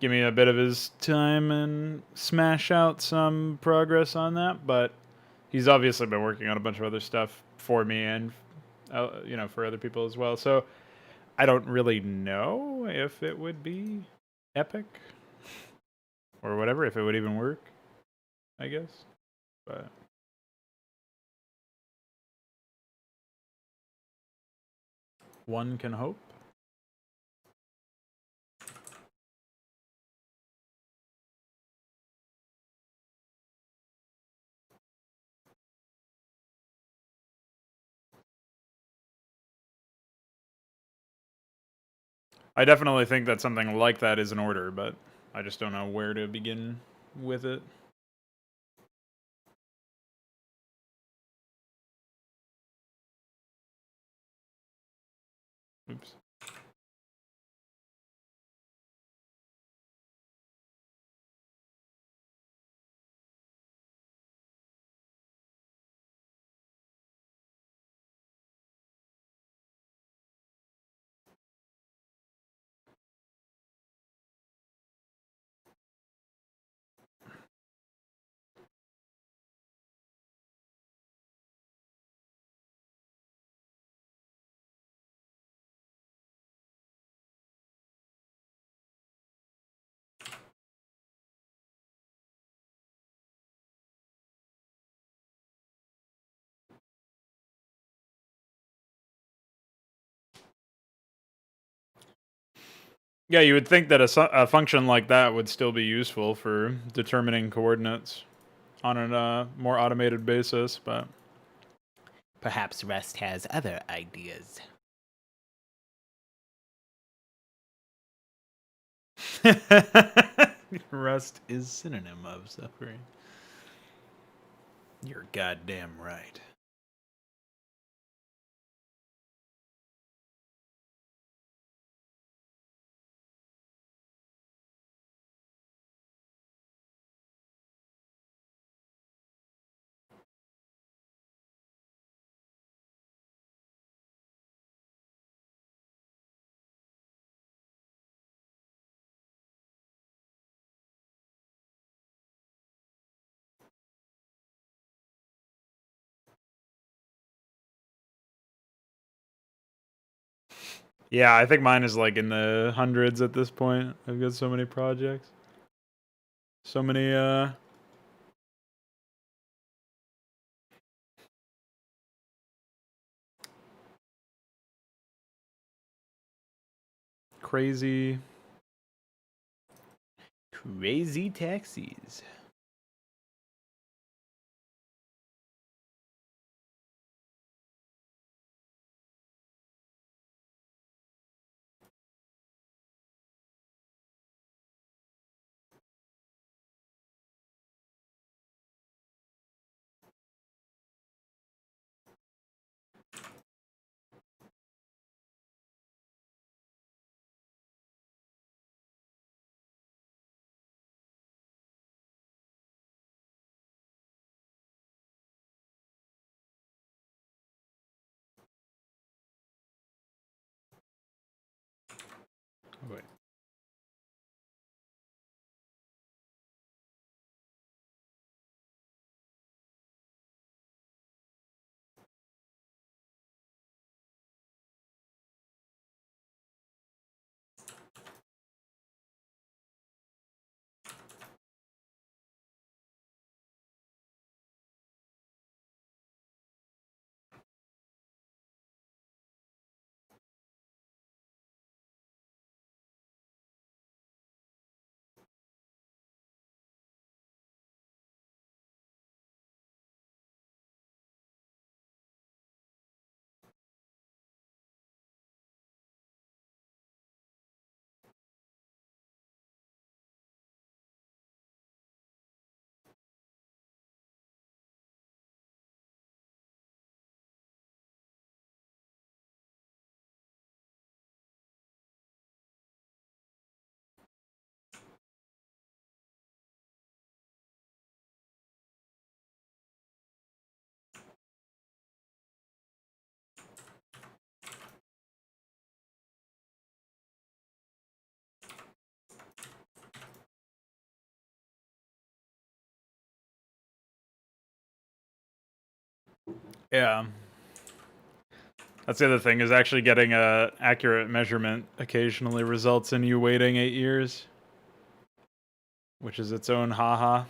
give me a bit of his time and smash out some progress on that, but he's obviously been working on a bunch of other stuff for me and for other people as well. So I don't really know if it would be epic or whatever, if it would even work, I guess. But one can hope. I definitely think that something like that is in order, but I just don't know where to begin with it. Oops. Yeah, you would think that a function like that would still be useful for determining coordinates on a more automated basis, but Perhaps Rust has other ideas. Rust is synonym of suffering. You're goddamn right. Yeah, I think mine is like in the hundreds at this point. I've got so many projects. So many crazy Crazy taxis. wait. Yeah. That's the other thing, is actually getting a accurate measurement occasionally results in you waiting 8 years, which is its own haha.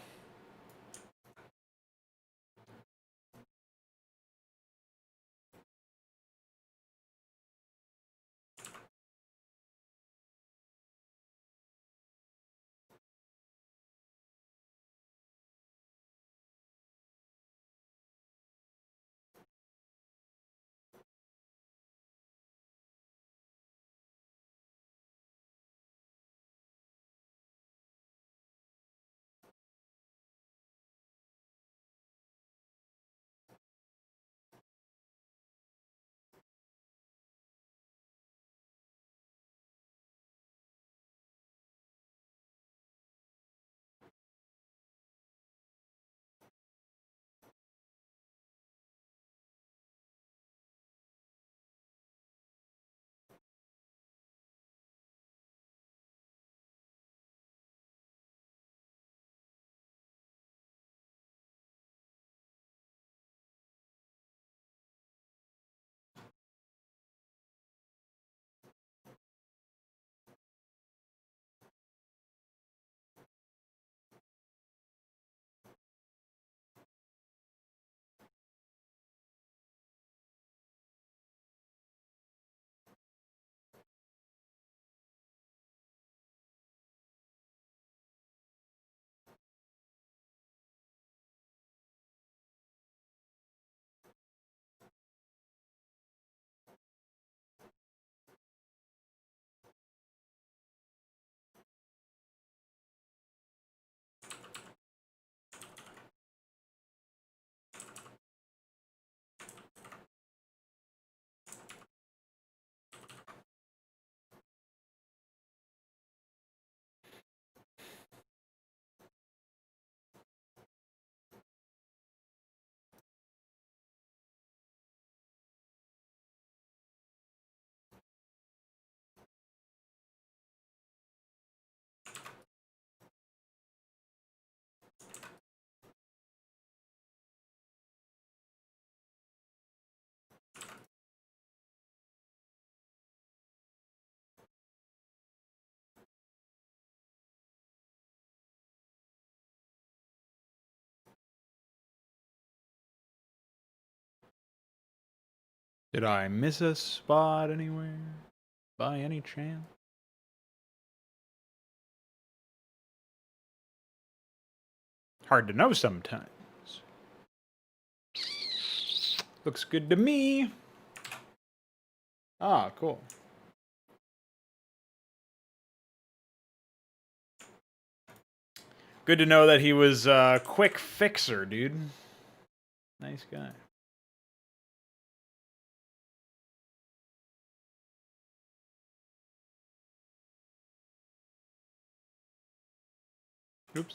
Did I miss a spot anywhere? By any chance? Hard to know sometimes. Looks good to me. Ah, cool. Good to know that he was a quick fixer, dude. Nice guy. Oops.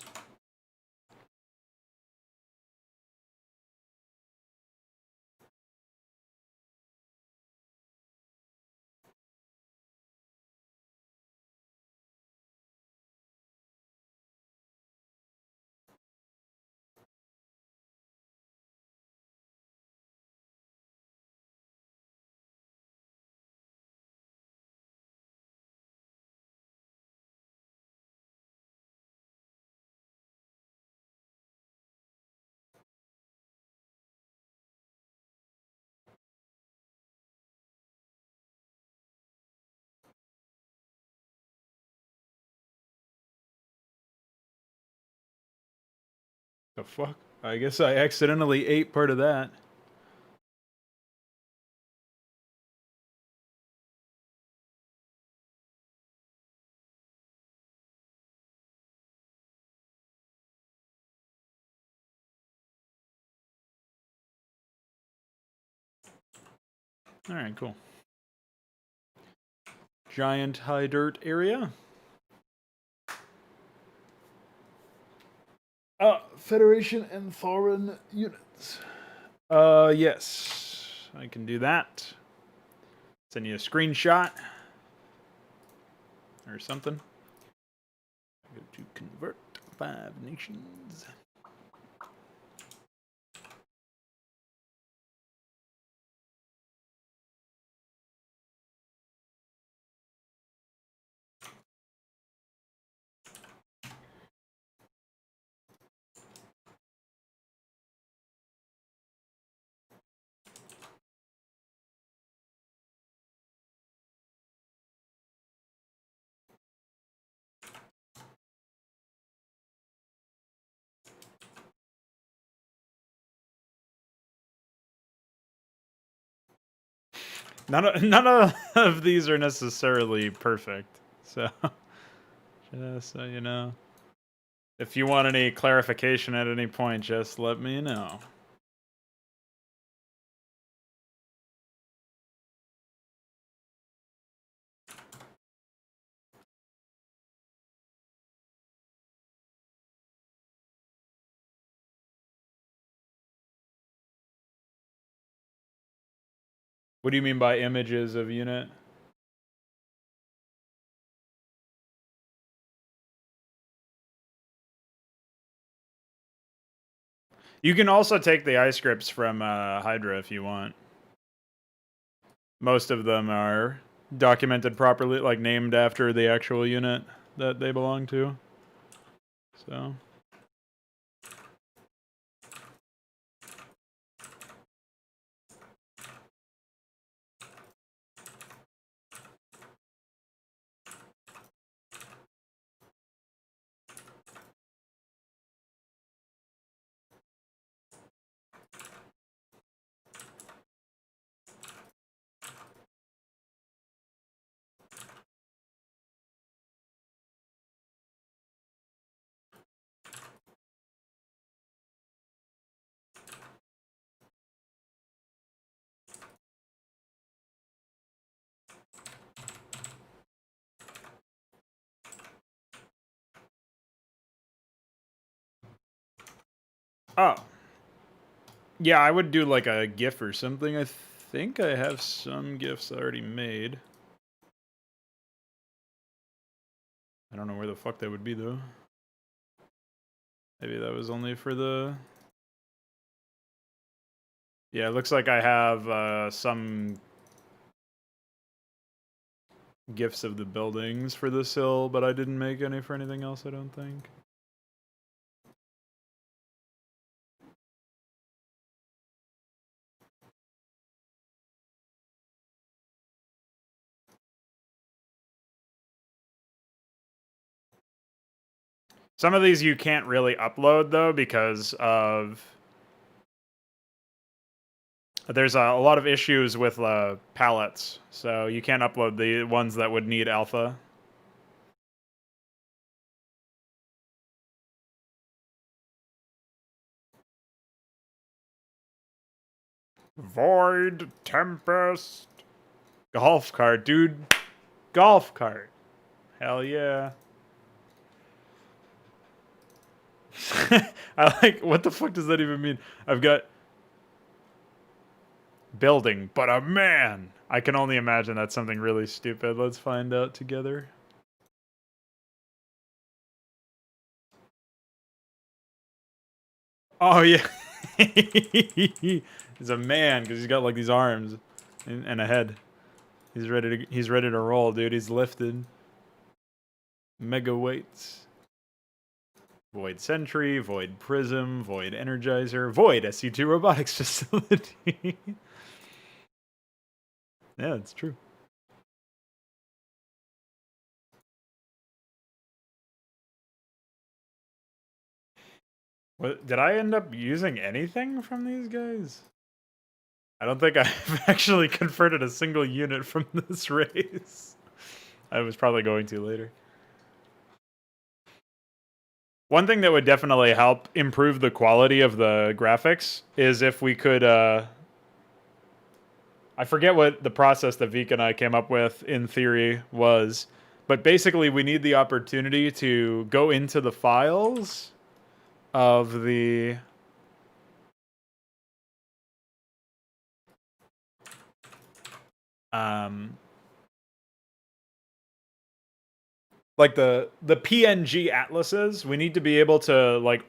The fuck? I guess I accidentally ate part of that. Alright, cool. Giant high dirt area. Federation and foreign units. Yes. I can do that. Send you a screenshot. Or something. Go to convert 5 nations. None of these are necessarily perfect. So, just so you know. If you want any clarification at any point, just let me know. What do you mean by images of unit? You can also take the iScripts from Hydra if you want. Most of them are documented properly, like named after the actual unit that they belong to. So. Oh. Yeah, I would do like a GIF or something. I think I have some GIFs already made. I don't know where the fuck that would be though. Maybe that was only for the... Yeah, it looks like I have some GIFs of the buildings for this hill, but I didn't make any for anything else, I don't think. Some of these you can't really upload though because of there's a lot of issues with palettes, so you can't upload the ones that would need alpha. Void Tempest. Golf cart, dude. Golf cart. Hell yeah. I like, what the fuck does that even mean? I've got building, but a man. I can only imagine that's something really stupid. Let's find out together. Oh yeah. He's a man because he's got like these arms and a head. He's ready to roll, dude. He's lifted. Mega weights. Void Sentry, Void Prism, Void Energizer, Void SU2 Robotics Facility. Yeah, it's true. What, did I end up using anything from these guys? I don't think I've actually converted a single unit from this race. I was probably going to later. One thing that would definitely help improve the quality of the graphics is if we could, I forget what the process that Vika and I came up with in theory was, but basically we need the opportunity to go into the files of the like the PNG atlases. We need to be able to like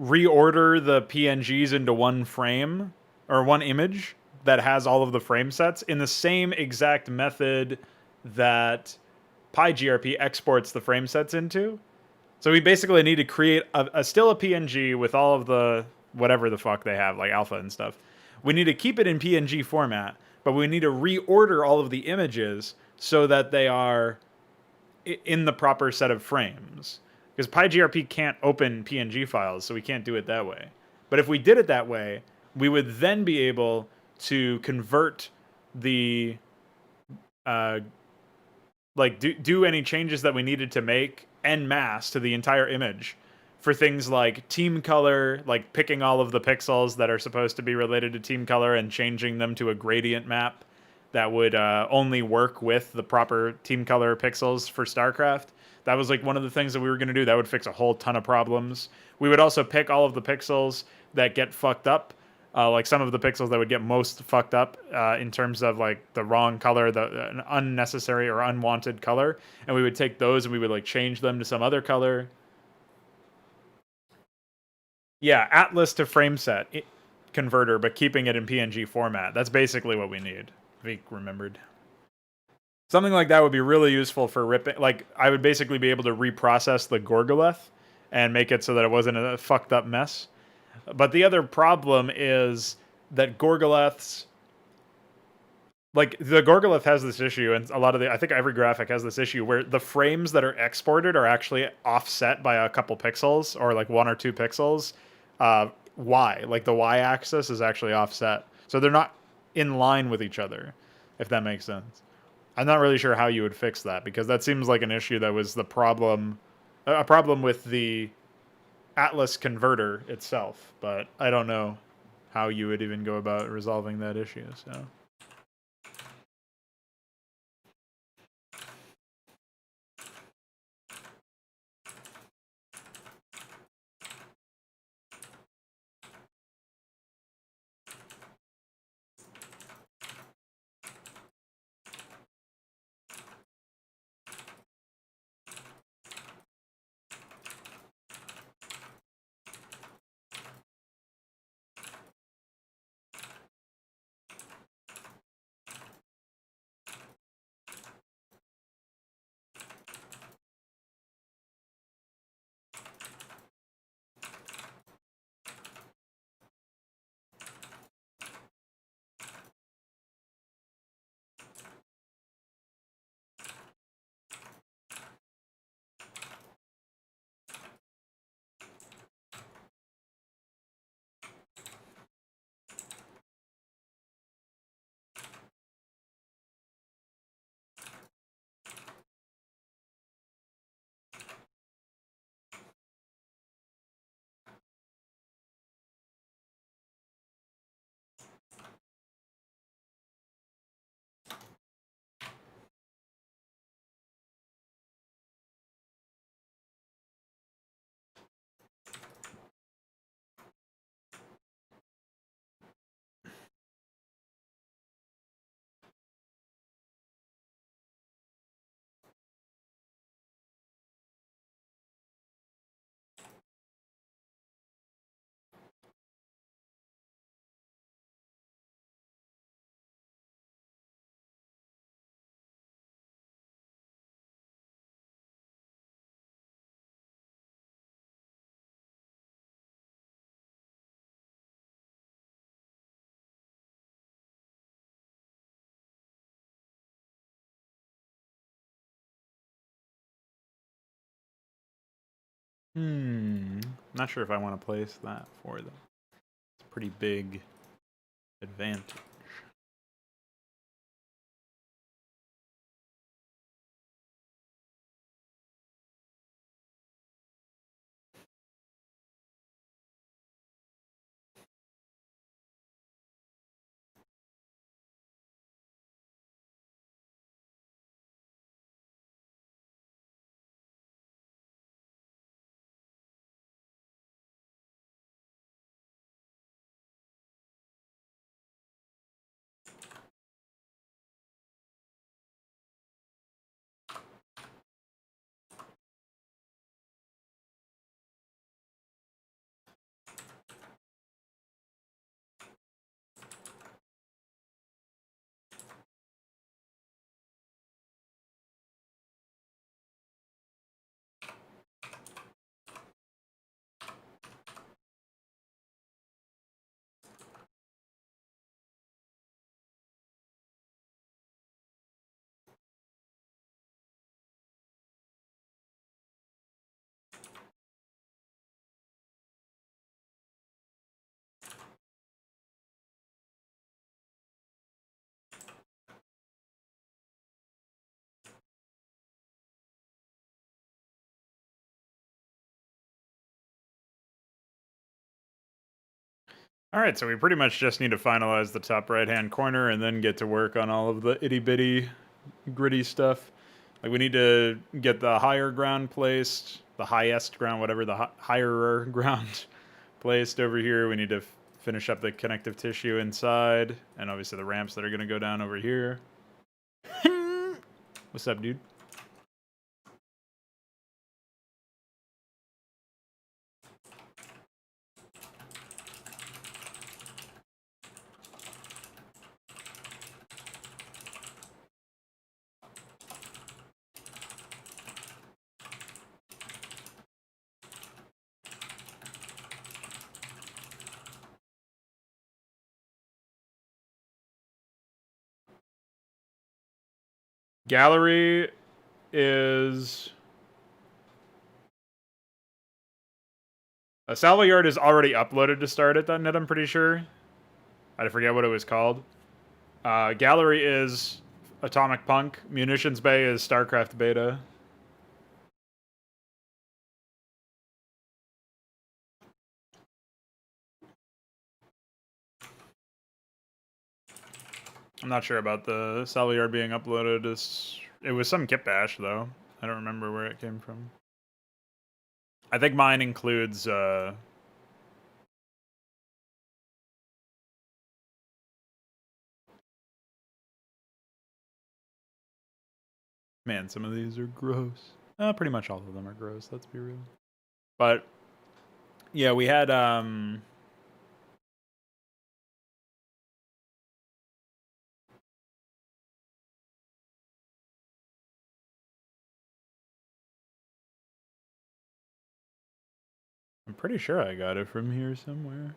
reorder the PNGs into one frame or one image that has all of the frame sets in the same exact method that PyGRP exports the frame sets into. So we basically need to create still a PNG with all of the whatever the fuck they have, like alpha and stuff. We need to keep it in PNG format, but we need to reorder all of the images so that they are in the proper set of frames. Because PyGRP can't open PNG files, so we can't do it that way. But if we did it that way, we would then be able to convert the like do any changes that we needed to make en masse to the entire image for things like team color, like picking all of the pixels that are supposed to be related to team color and changing them to a gradient map that would only work with the proper team color pixels for Starcraft. That was like one of the things that we were going to do. That would fix a whole ton of problems. We would also pick all of the pixels that get fucked up, like some of the pixels that would get most fucked up in terms of like the wrong color, an unnecessary or unwanted color, and we would take those and we would like change them to some other color. Yeah, atlas to frame set converter, but keeping it in PNG format. That's basically what we need. Vic remembered. Something like that would be really useful for ripping. Like, I would basically be able to reprocess the Gorgoleth and make it so that it wasn't a fucked up mess. But the other problem is that Gorgoleths, like the Gorgoleth has this issue, and a lot of I think every graphic has this issue where the frames that are exported are actually offset by a couple pixels or like 1 or 2 pixels. Like the y-axis is actually offset, so they're not in line with each other, if that makes sense. I'm not really sure how you would fix that because that seems like an issue that was a problem with the Atlas converter itself, but I don't know how you would even go about resolving that issue. So. Not sure if I want to place that for them. It's a pretty big advantage. All right, so we pretty much just need to finalize the top right-hand corner and then get to work on all of the itty-bitty, gritty stuff. Like, we need to get the higher ground placed, the highest ground, whatever, the higher ground placed over here. We need to finish up the connective tissue inside, and obviously the ramps that are going to go down over here. What's up, dude? Gallery is... A salvo yard is already uploaded to start.net, I'm pretty sure. I forget what it was called. Gallery is Atomic Punk. Munitions Bay is Starcraft Beta. I'm not sure about the salvo yard being uploaded. It was some kit bash, though. I don't remember where it came from. I think mine includes... Man, some of these are gross. Pretty much all of them are gross, let's be real. But, yeah, we had... I'm pretty sure I got it from here somewhere.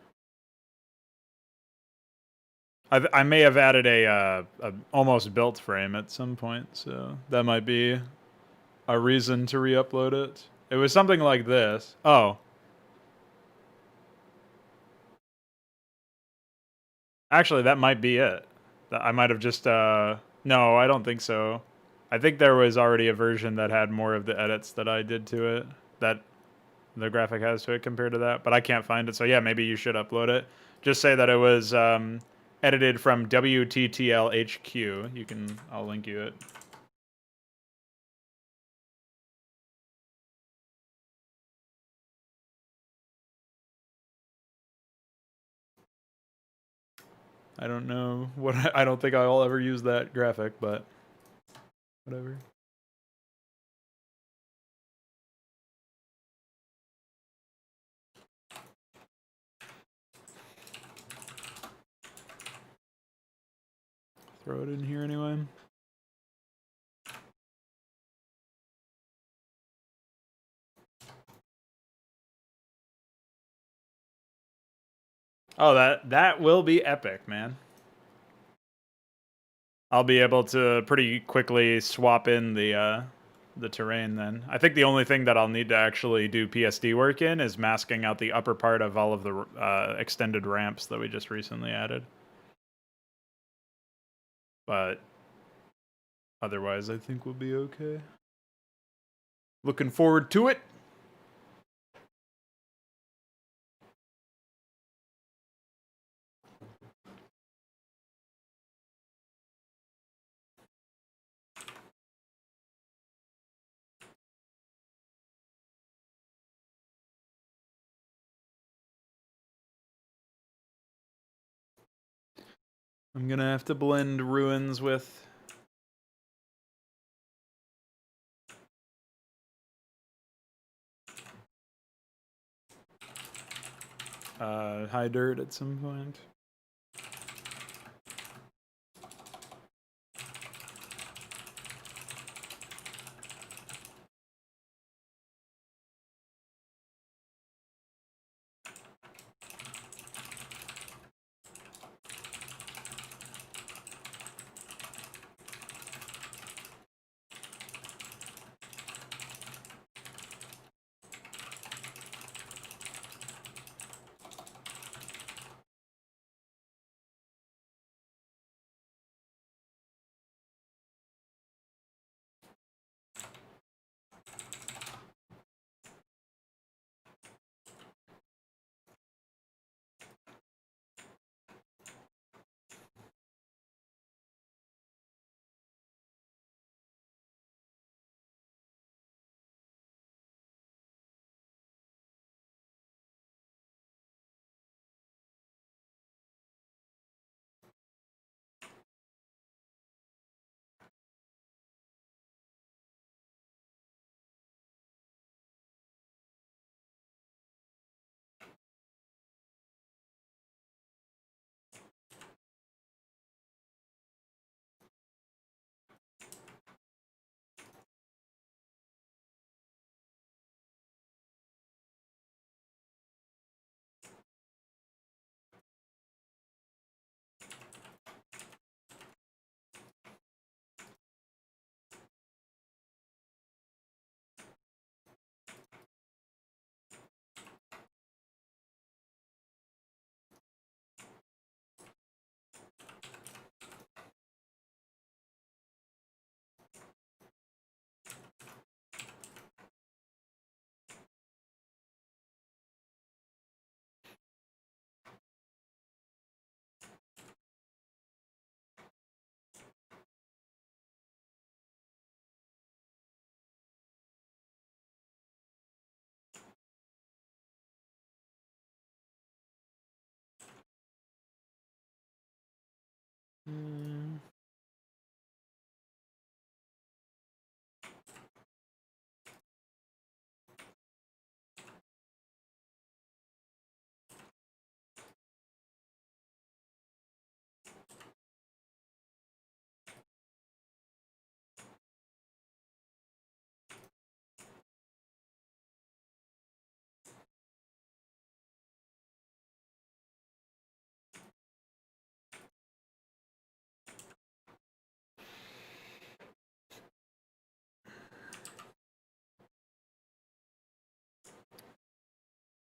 I may have added a almost built frame at some point, so that might be a reason to re-upload it. It was something like this. Oh. Actually, that might be it. I might have just, no, I don't think so. I think there was already a version that had more of the edits that I did to it, that the graphic has to it compared to that, but I can't find it, so yeah, maybe you should upload it. Just say that it was edited from WTTLHQ. I'll link you it. I don't know what I don't think I'll ever use that graphic, but whatever. Throw it in here anyway. Oh, that will be epic, man. I'll be able to pretty quickly swap in the the terrain then. I think the only thing that I'll need to actually do PSD work in is masking out the upper part of all of the extended ramps that we just recently added. But otherwise, I think we'll be okay. Looking forward to it. I'm gonna have to blend ruins with high dirt at some point.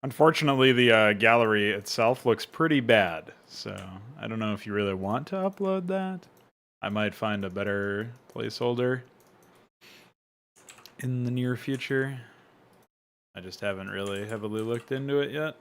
Unfortunately, the gallery itself looks pretty bad, so I don't know if you really want to upload that. I might find a better placeholder in the near future. I just haven't really heavily looked into it yet.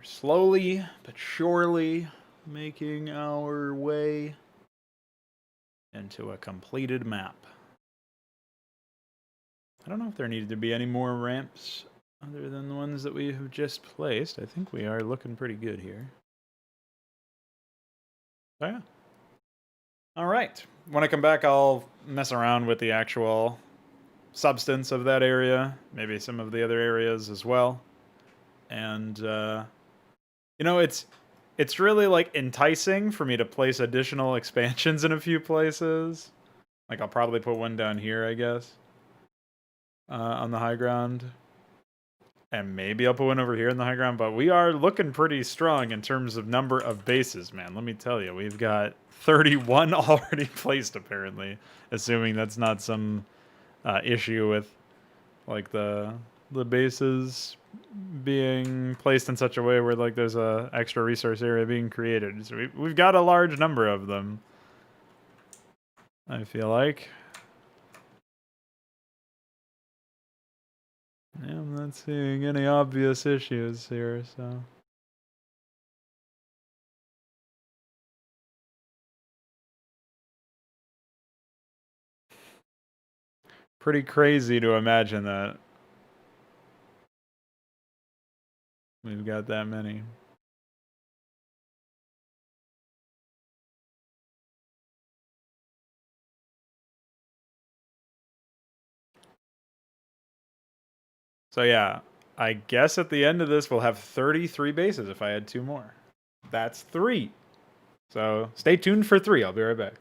Slowly but surely making our way into a completed map. I don't know if there needed to be any more ramps other than the ones that we have just placed. I think we are looking pretty good here. Oh yeah. All right. When I come back, I'll mess around with the actual substance of that area, maybe some of the other areas as well. And you know, it's really like enticing for me to place additional expansions in a few places. Like I'll probably put one down here, I guess, on the high ground. And maybe I'll put one over here in the high ground, but we are looking pretty strong in terms of number of bases, man. Let me tell you, we've got 31 already placed, apparently, assuming that's not some issue with like the bases being placed in such a way where like there's a extra resource area being created. So we've got a large number of them, I feel like. Yeah, I'm not seeing any obvious issues here, so. Pretty crazy to imagine that we've got that many. So yeah, I guess at the end of this we'll have 33 bases if I had 2 more. That's 3. So stay tuned for 3. I'll be right back.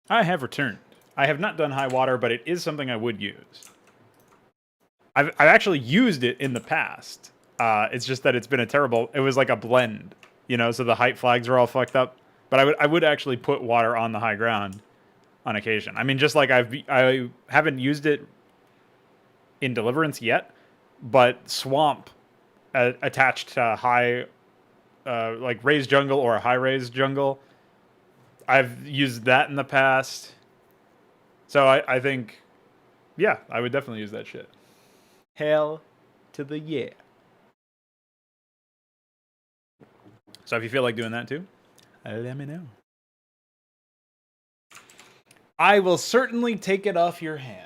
I have returned. I have not done high water, but it is something I would use. I've actually used it in the past. It's just that it's been a terrible. It was like a blend, you know. So the height flags are all fucked up. But I would actually put water on the high ground on occasion. I mean, just like I haven't used it in Deliverance yet, but swamp attached to high, like raised jungle or a high raised jungle. I've used that in the past. So I think, yeah, I would definitely use that shit. Hell to the yeah. So if you feel like doing that too, let me know. I will certainly take it off your hands.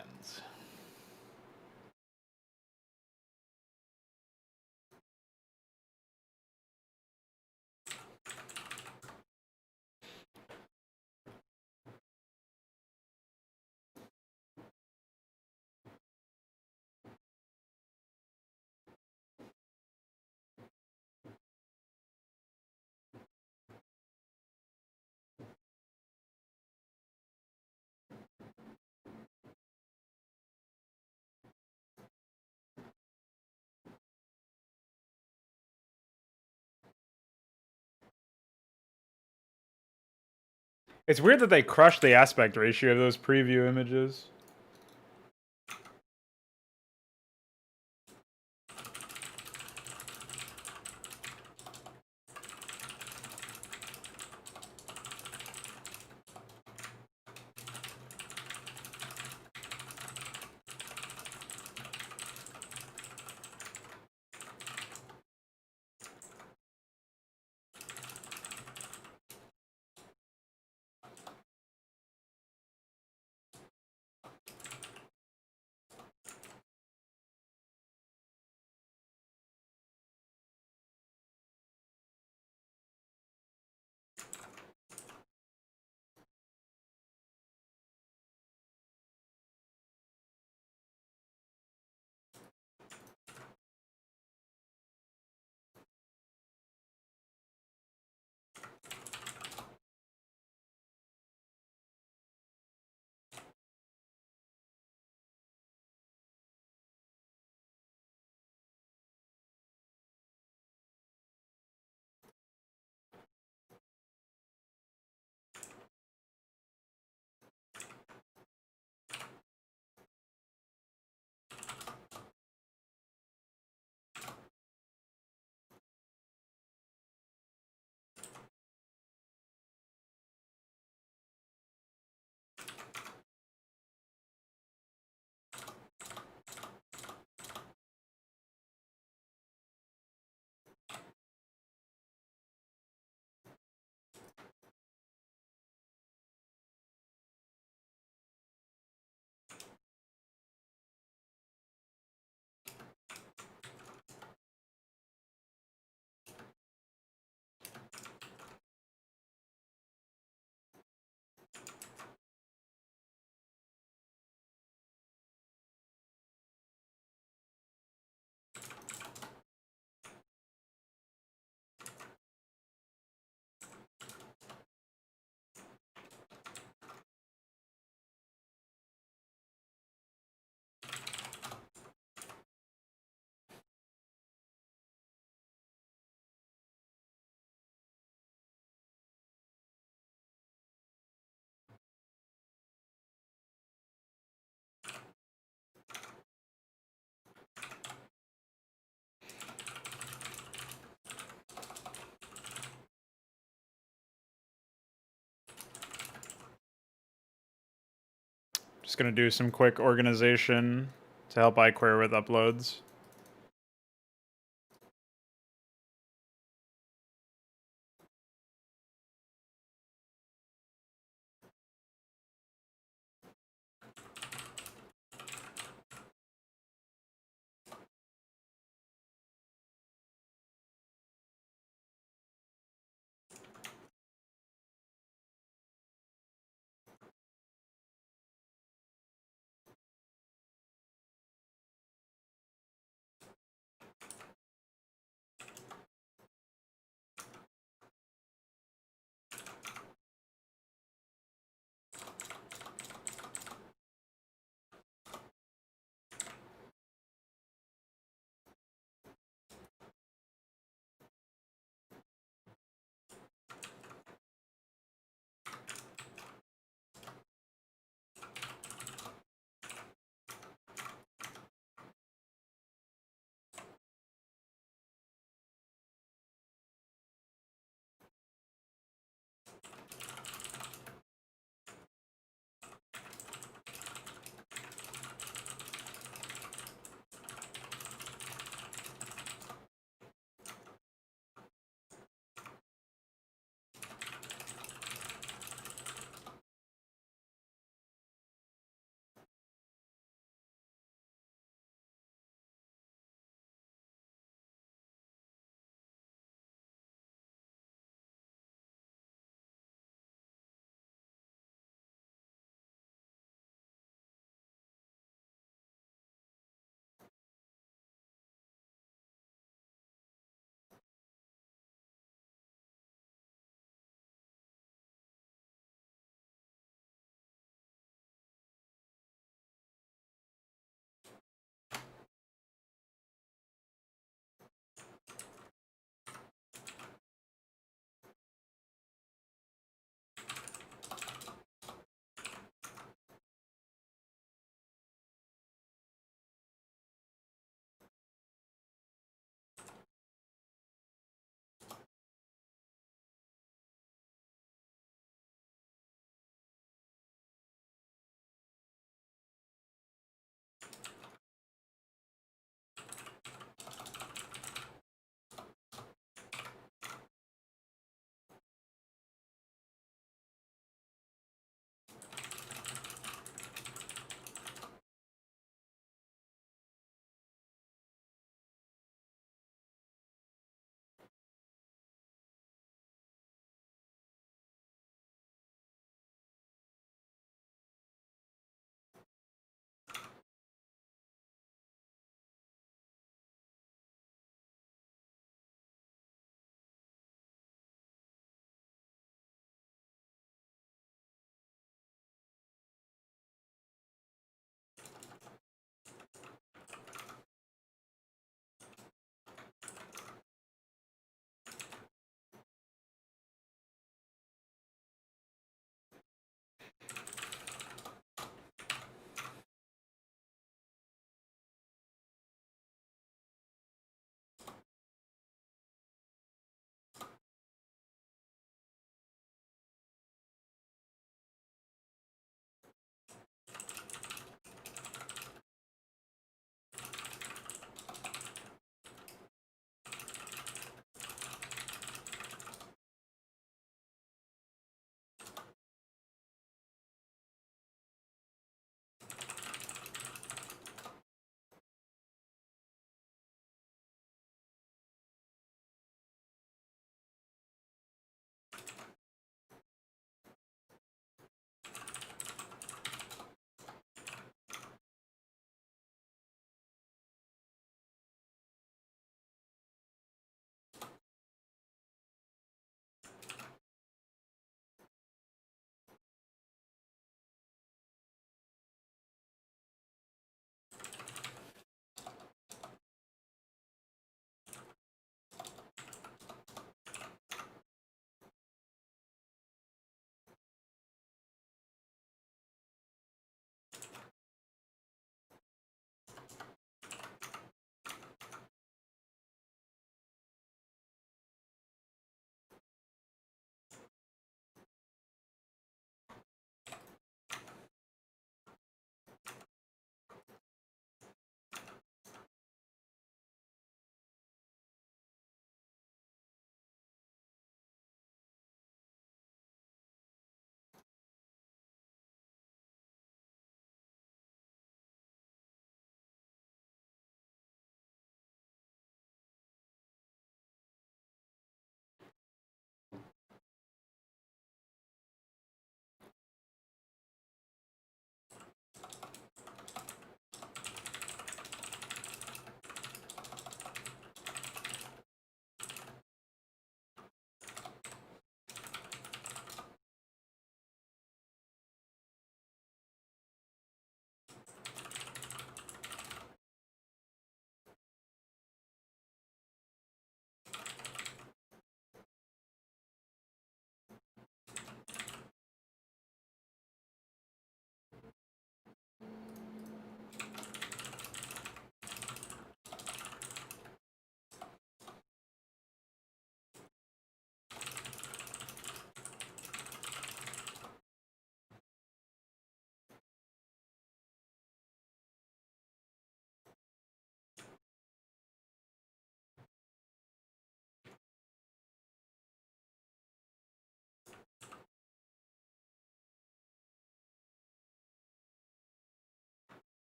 It's weird that they crushed the aspect ratio of those preview images. Just gonna do some quick organization to help iquare with uploads.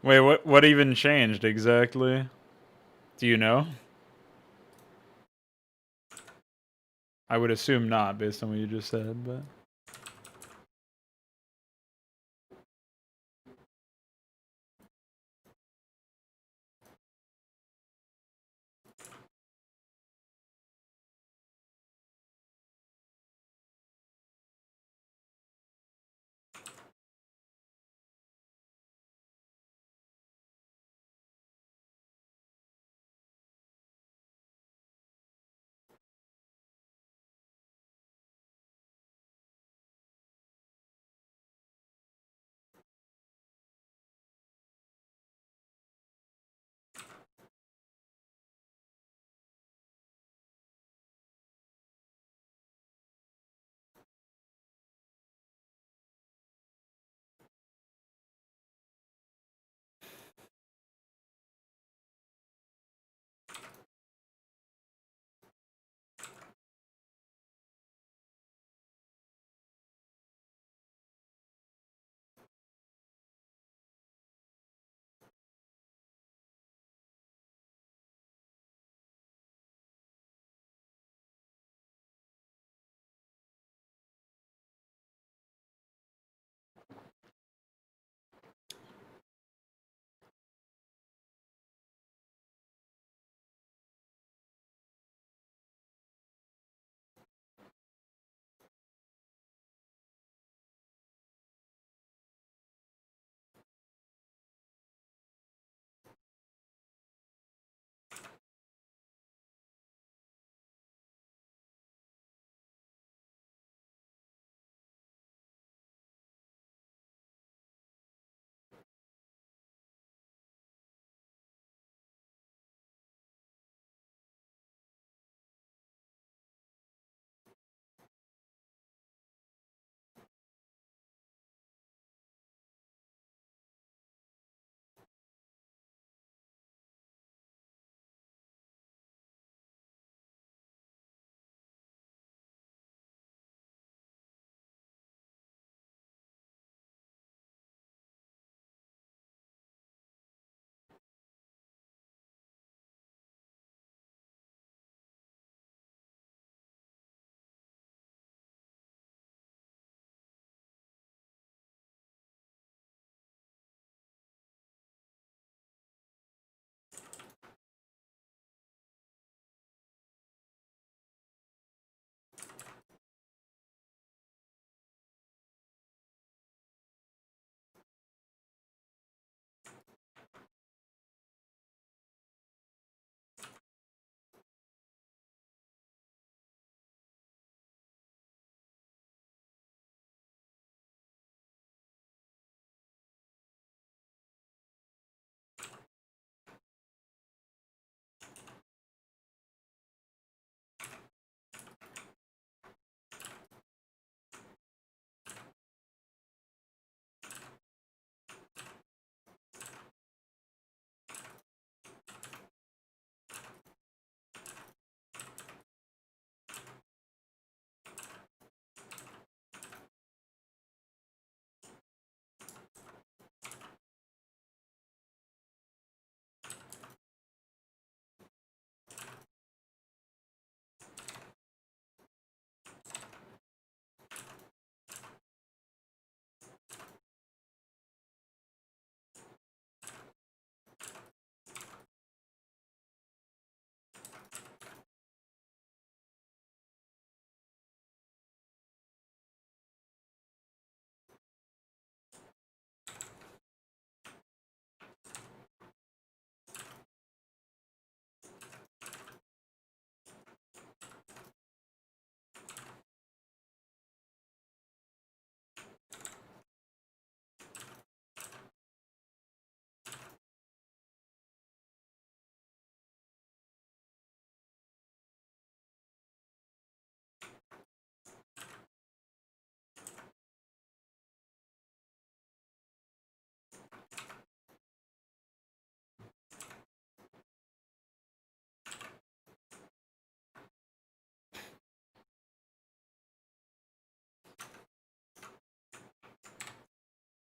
Wait, what even changed exactly? Do you know? I would assume not, based on what you just said, but...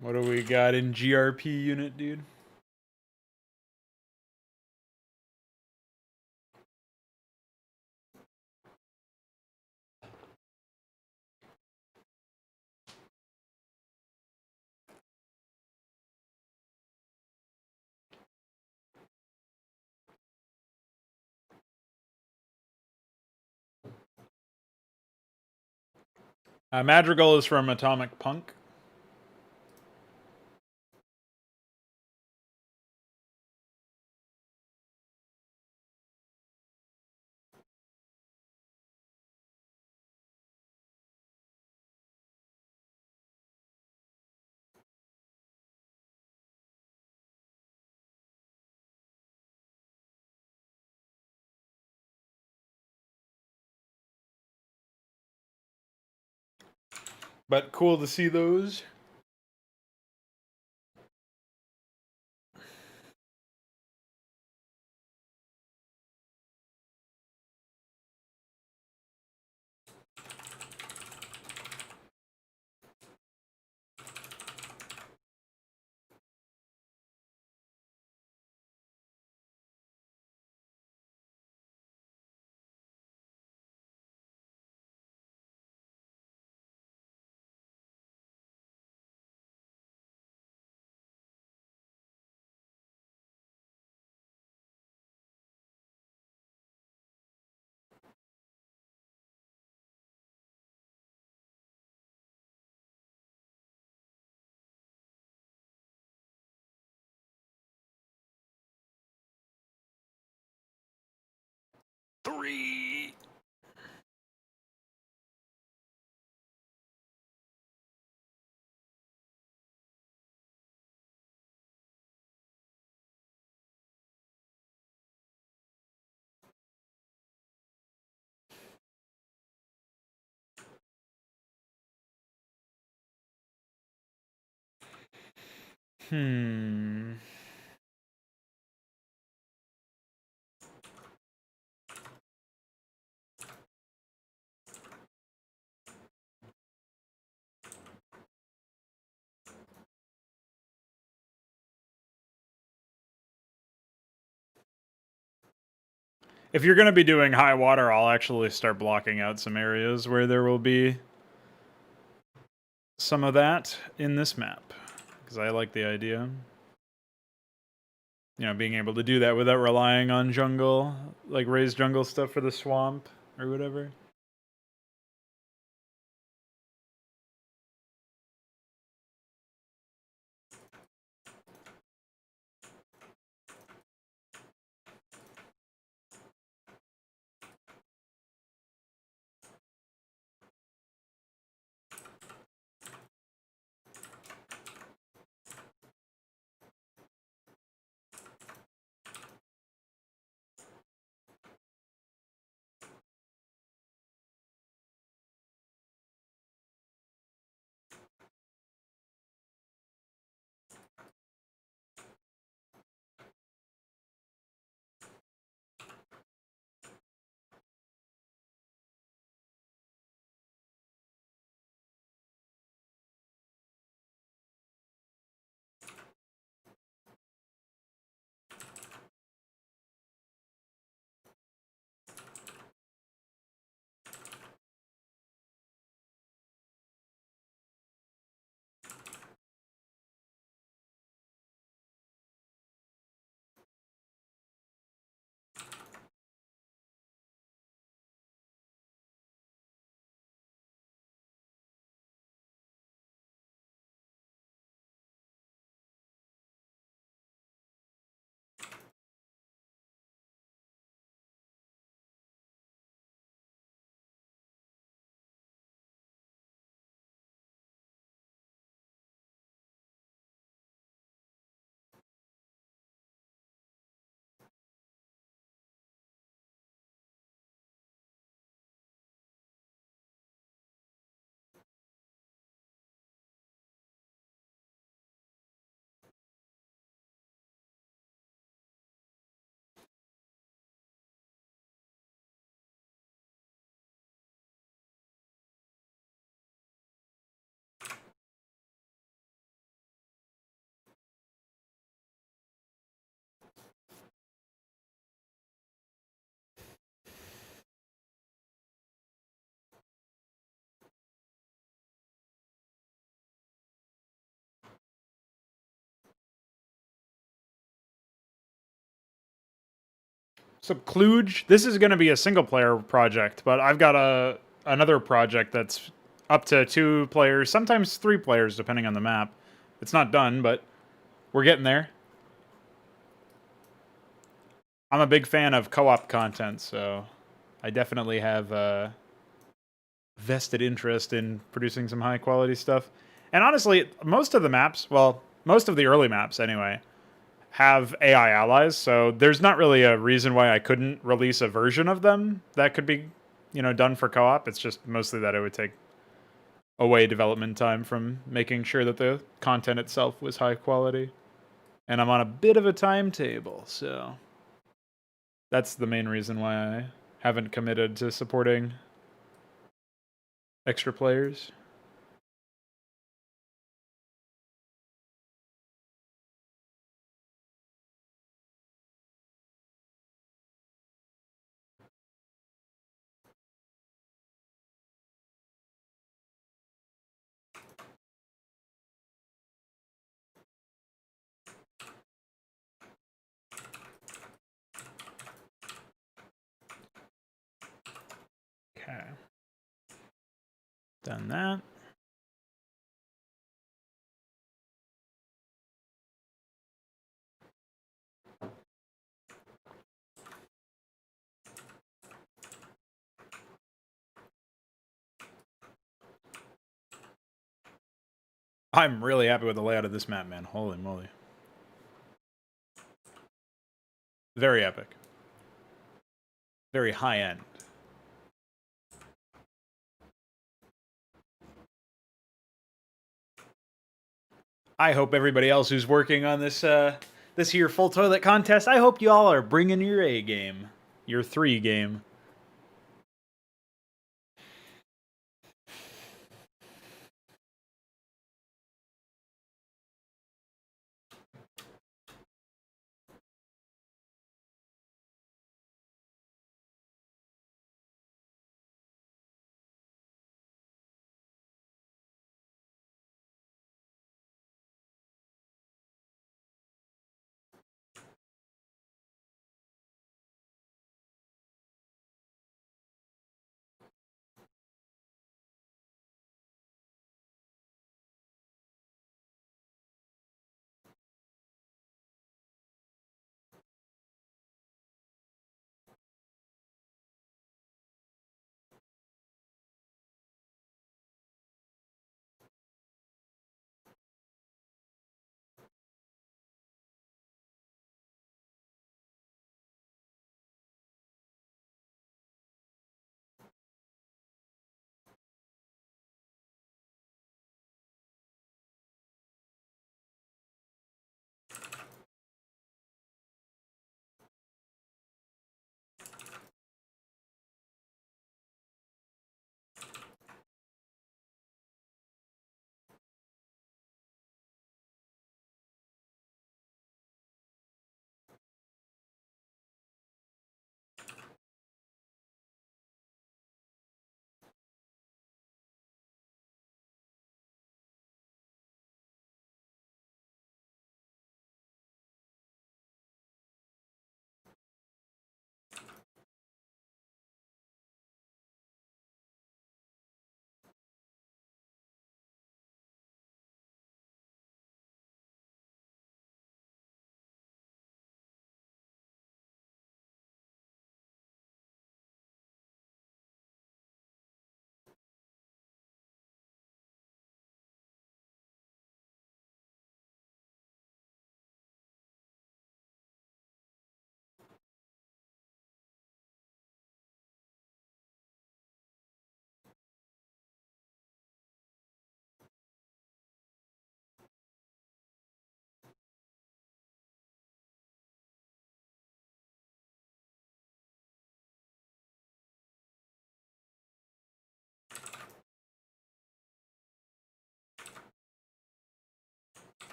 What do we got in GRP unit, dude? Madrigal is from Atomic Punk. But cool to see those. Three. Hmm. If you're going to be doing high water, I'll actually start blocking out some areas where there will be some of that in this map. Because I like the idea. You know, being able to do that without relying on jungle, like raised jungle stuff for the swamp or whatever. So Kluge, this is going to be a single player project, but I've got another project that's up to 2 players, sometimes 3 players, depending on the map. It's not done, but we're getting there. I'm a big fan of co-op content, so I definitely have a vested interest in producing some high quality stuff. And honestly, most of the maps, well, most of the early maps anyway, have AI allies, so there's not really a reason why I couldn't release a version of them that could be, done for co-op. It's just mostly that it would take away development time from making sure that the content itself was high quality. And I'm on a bit of a timetable, so that's the main reason why I haven't committed to supporting extra players. Okay. Done that. I'm really happy with the layout of this map, man. Holy moly. Very epic. Very high end. I hope everybody else who's working on this this here full toilet contest, I hope you all are bringing your A game, your 3 game.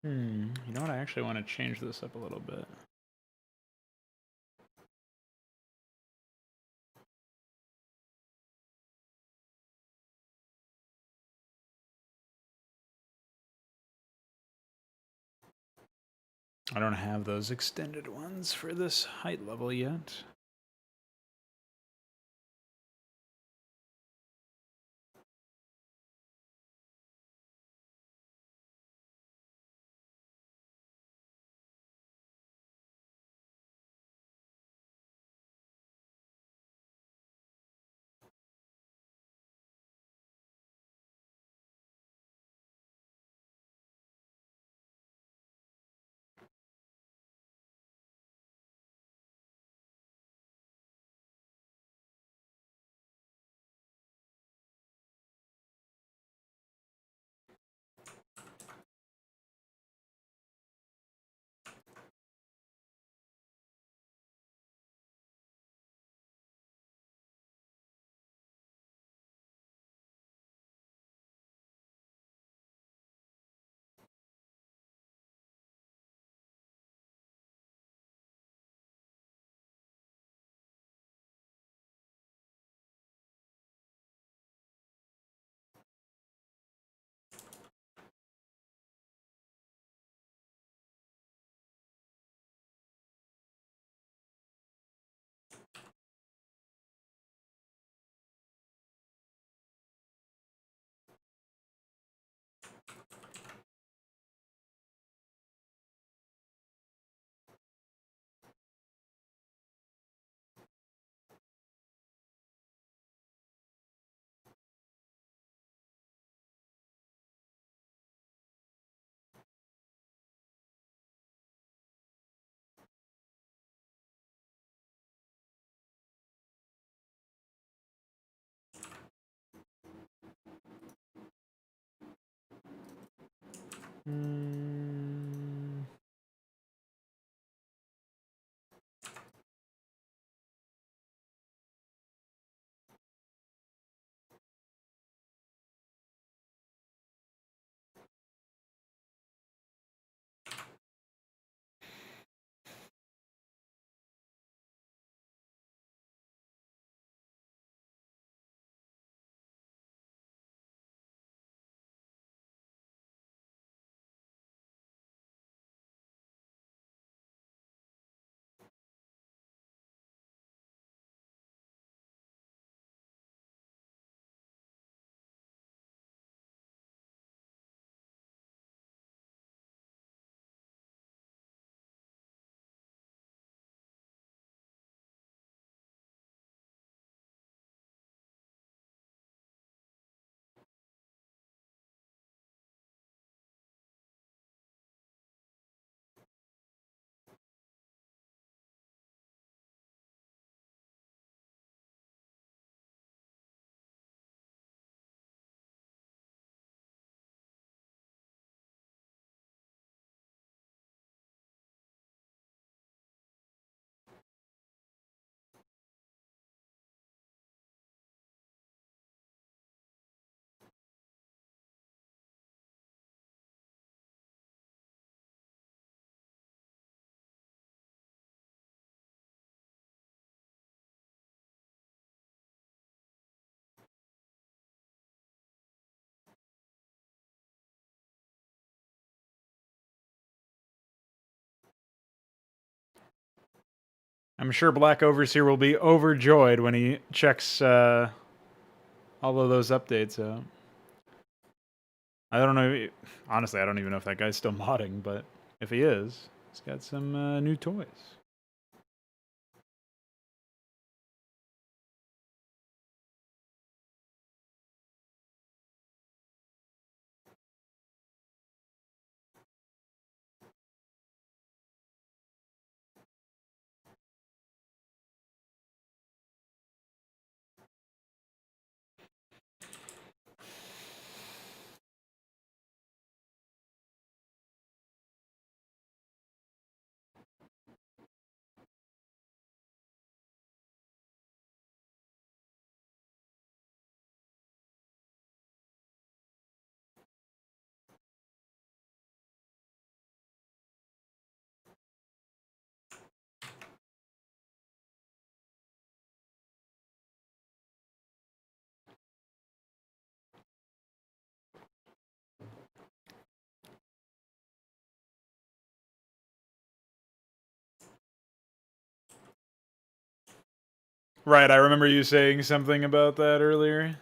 You know what? I actually want to change this up a little bit. I don't have those extended ones for this height level yet. Mm. I'm sure Black Overseer will be overjoyed when he checks all of those updates out. I don't know. Honestly, I don't even know if that guy's still modding, but if he is, he's got some new toys. Right, I remember you saying something about that earlier.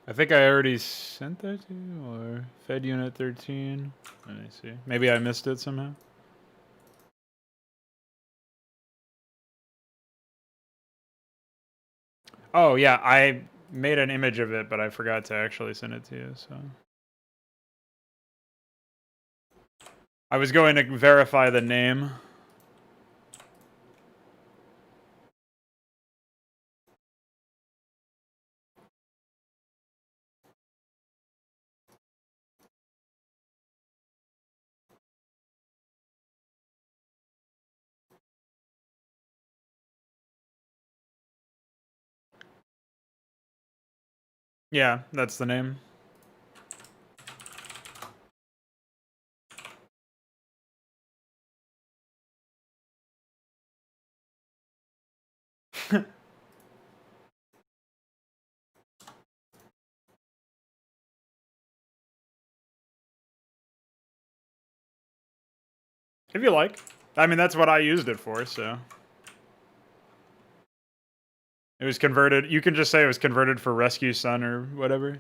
I think I already sent that to you, or Fed Unit 13. Let me see. Maybe I missed it somehow. Oh, yeah, I made an image of it, but I forgot to actually send it to you, so. I was going to verify the name. Yeah, that's the name. If you like. I mean, that's what I used it for, so. It was converted. You can just say it was converted for Rescue Sun or whatever.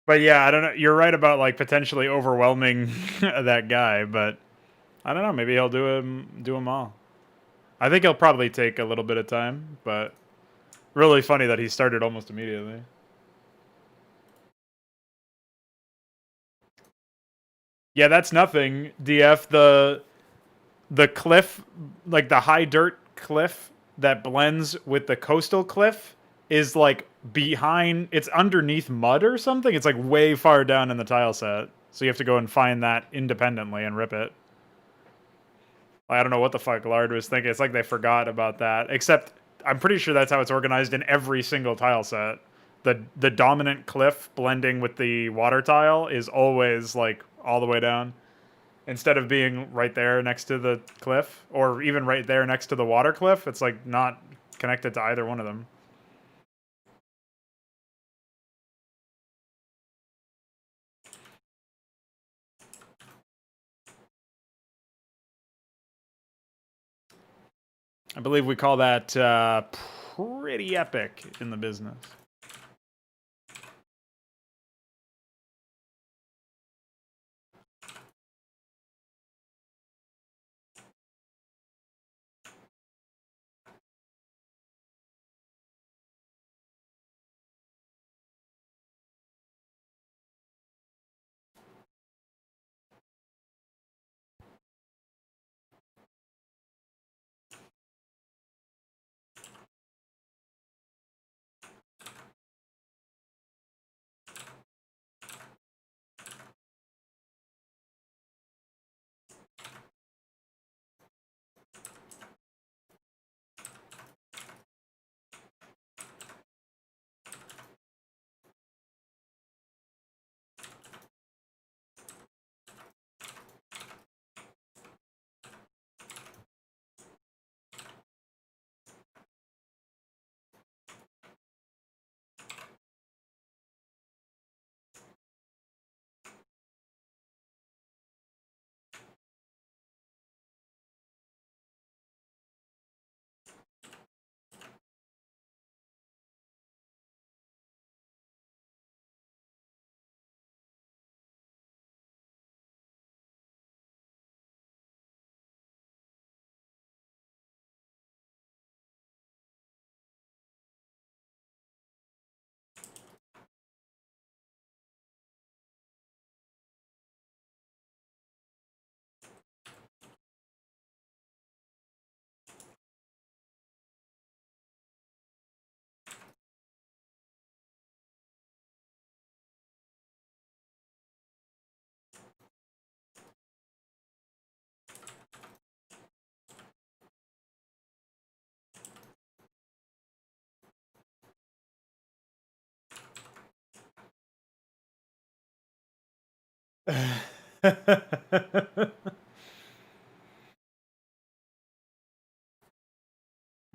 But yeah, I don't know. You're right about like potentially overwhelming that guy, but I don't know. Maybe he'll do them all. I think he'll probably take a little bit of time, but really funny that he started almost immediately. Yeah, that's nothing. DF the cliff, like the high dirt cliff that blends with the coastal cliff is like behind, it's underneath mud or something. It's like way far down in the tile set. So you have to go and find that independently and rip it. I don't know what the fuck Lard was thinking. It's like they forgot about that. Except I'm pretty sure that's how it's organized in every single tile set. The dominant cliff blending with the water tile is always like all the way down. Instead of being right there next to the cliff, or even right there next to the water cliff, it's like not connected to either one of them. I believe we call that pretty epic in the business.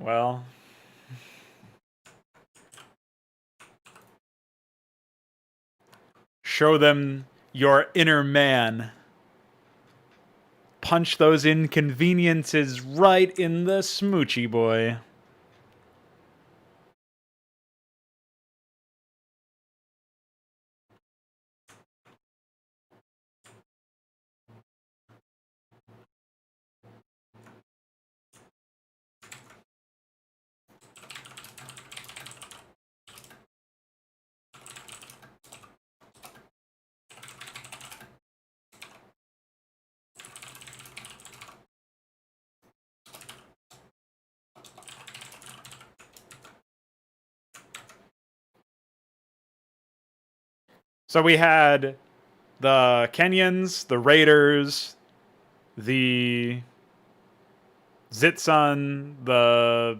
Well, show them your inner man. Punch those inconveniences right in the smoochy boy. So we had the Kenyans, the Raiders, the Zitsun, the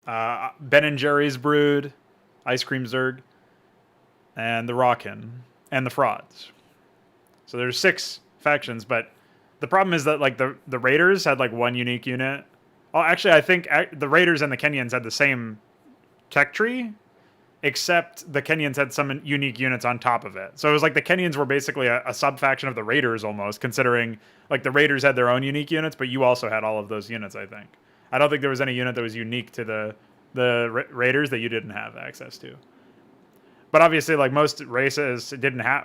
Ben and Jerry's Brood, Ice Cream Zerg, and the Rockin, and the Frauds. So there's 6 factions, but the problem is that like the Raiders had like one unique unit. Oh, actually, I think the Raiders and the Kenyans had the same tech tree, except the Kenyans had some unique units on top of it. So it was like the Kenyans were basically a sub faction of the Raiders almost, considering like the Raiders had their own unique units, but you also had all of those units. I think. I don't think there was any unit that was unique to the Raiders that you didn't have access to. But obviously, like most races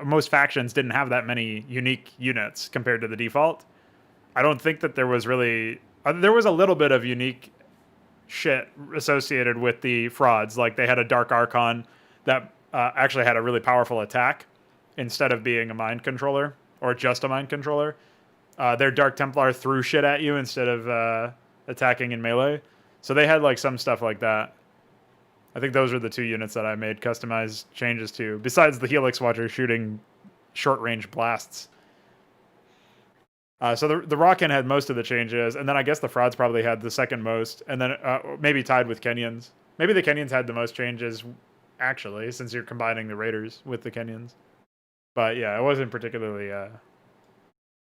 most factions didn't have that many unique units compared to the default. I don't think that there was really, there was a little bit of unique shit associated with the frauds. Like they had a Dark Archon that actually had a really powerful attack instead of being a mind controller or just a mind controller. Their Dark Templar threw shit at you instead of attacking in melee. So they had like some stuff like that. I think those are the two units that I made customized changes to, besides the Helix Watcher shooting short-range blasts. So the Rawkin had most of the changes, and then I guess the Frauds probably had the second most, and then maybe tied with Kenyans. Maybe the Kenyans had the most changes, actually, since you're combining the Raiders with the Kenyans. But yeah, it wasn't particularly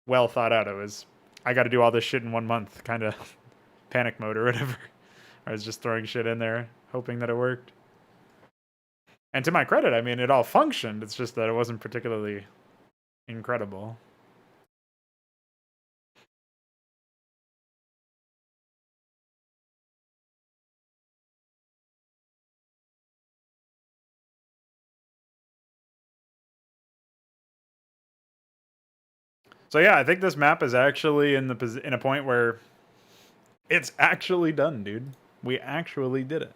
well thought out. It was, I got to do all this shit in 1 month, kind of panic mode or whatever. I was just throwing shit in there, hoping that it worked. And to my credit, I mean, it all functioned. It's just that it wasn't particularly incredible. So yeah, I think this map is actually in a point where it's actually done, dude. We actually did it.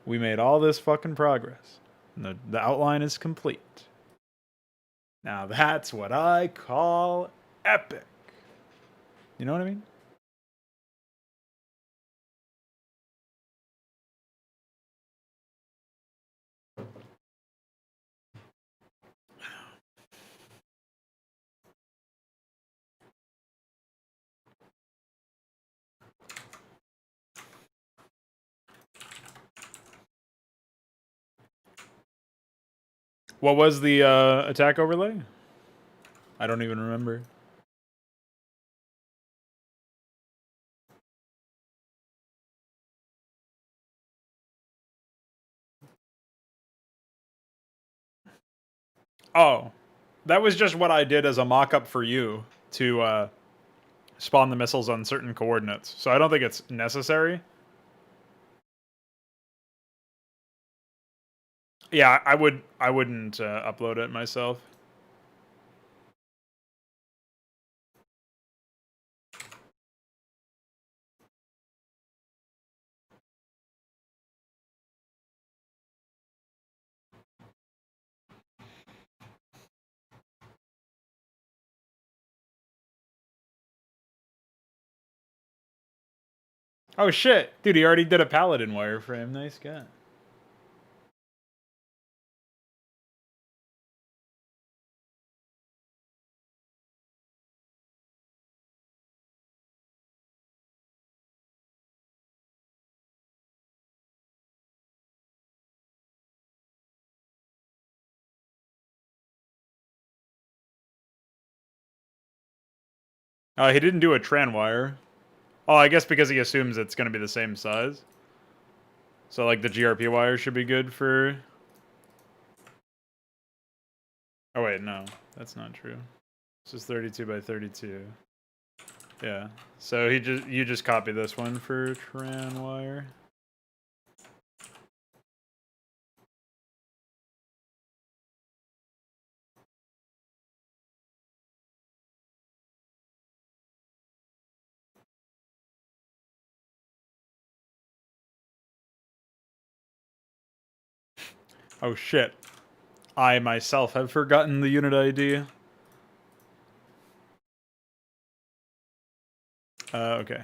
We made all this fucking progress. And the outline is complete. Now that's what I call epic. You know what I mean? What was the attack overlay? I don't even remember. Oh, that was just what I did as a mock-up for you to spawn the missiles on certain coordinates. So I don't think it's necessary. Yeah, I wouldn't upload it myself. Oh shit, dude, he already did a paladin wireframe. Nice guy. He didn't do a tran wire. Oh, I guess because he assumes it's going to be the same size. So, like, the GRP wire should be good for... Oh, wait, no. That's not true. This is 32 by 32. Yeah. So, you just copy this one for tran wire. Oh, shit. I myself have forgotten the unit ID. Okay.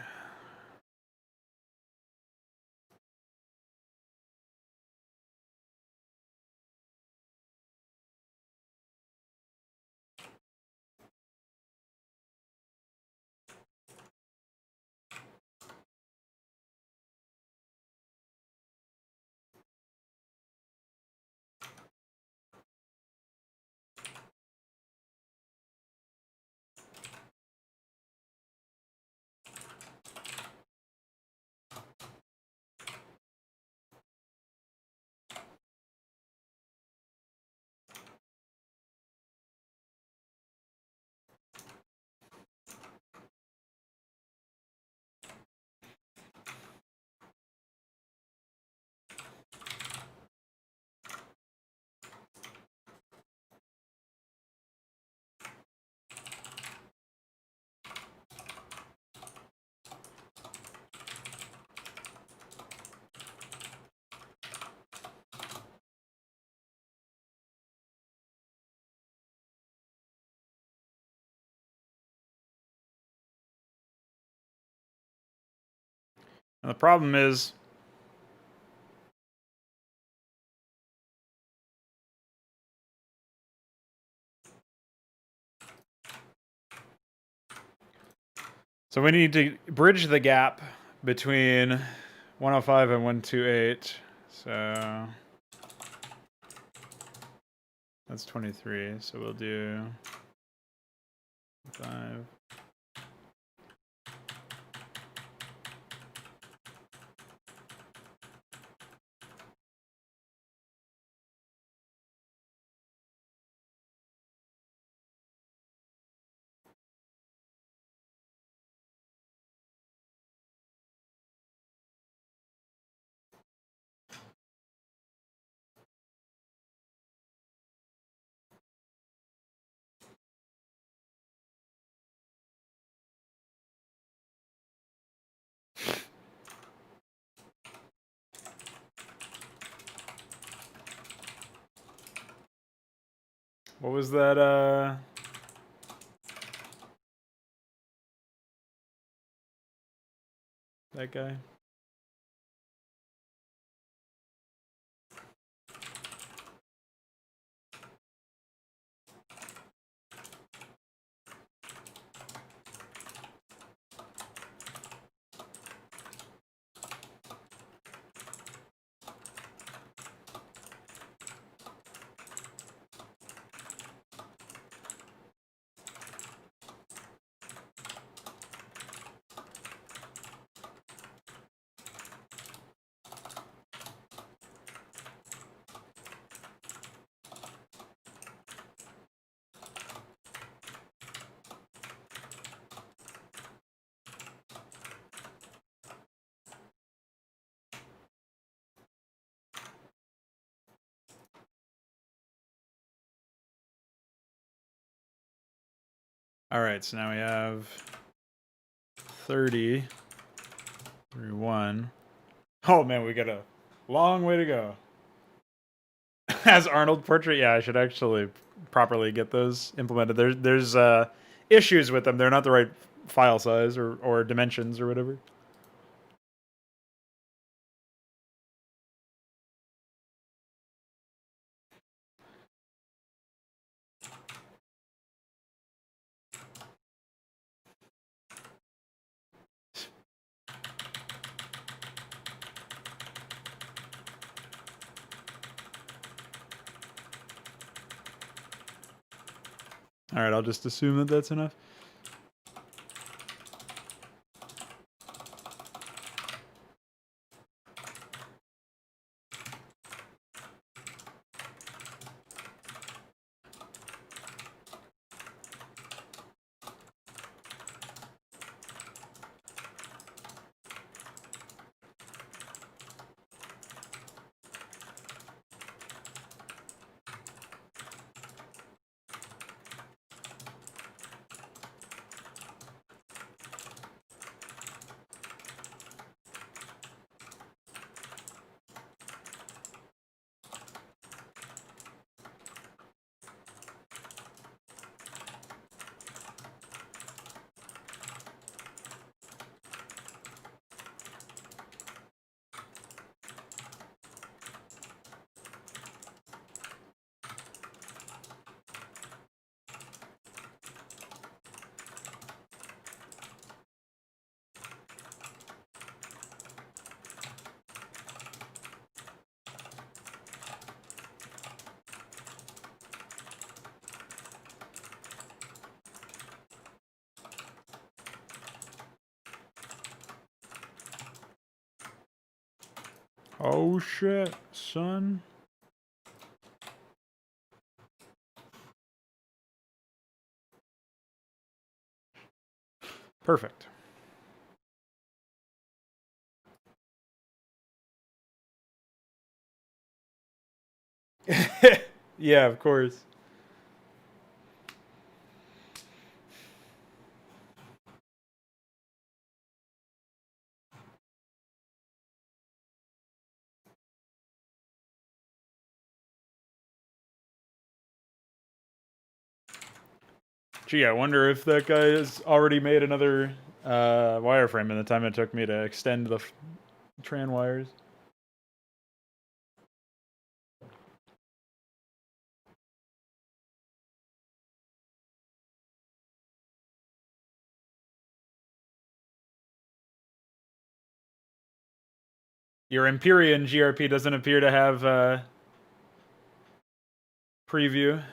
And the problem is, so we need to bridge the gap between 105 and 128. So that's 23. So we'll do 5. What was that? That guy? All right, so now we have 30 through 1. Oh man, we got a long way to go. As Arnold portrait, yeah, I should actually properly get those implemented. There's issues with them. They're not the right file size or dimensions or whatever. All right, I'll just assume that that's enough. Oh shit, son. Perfect. Yeah, of course. Gee, I wonder if that guy has already made another wireframe and the time it took me to extend the tran wires. Your Empyrean GRP doesn't appear to have preview.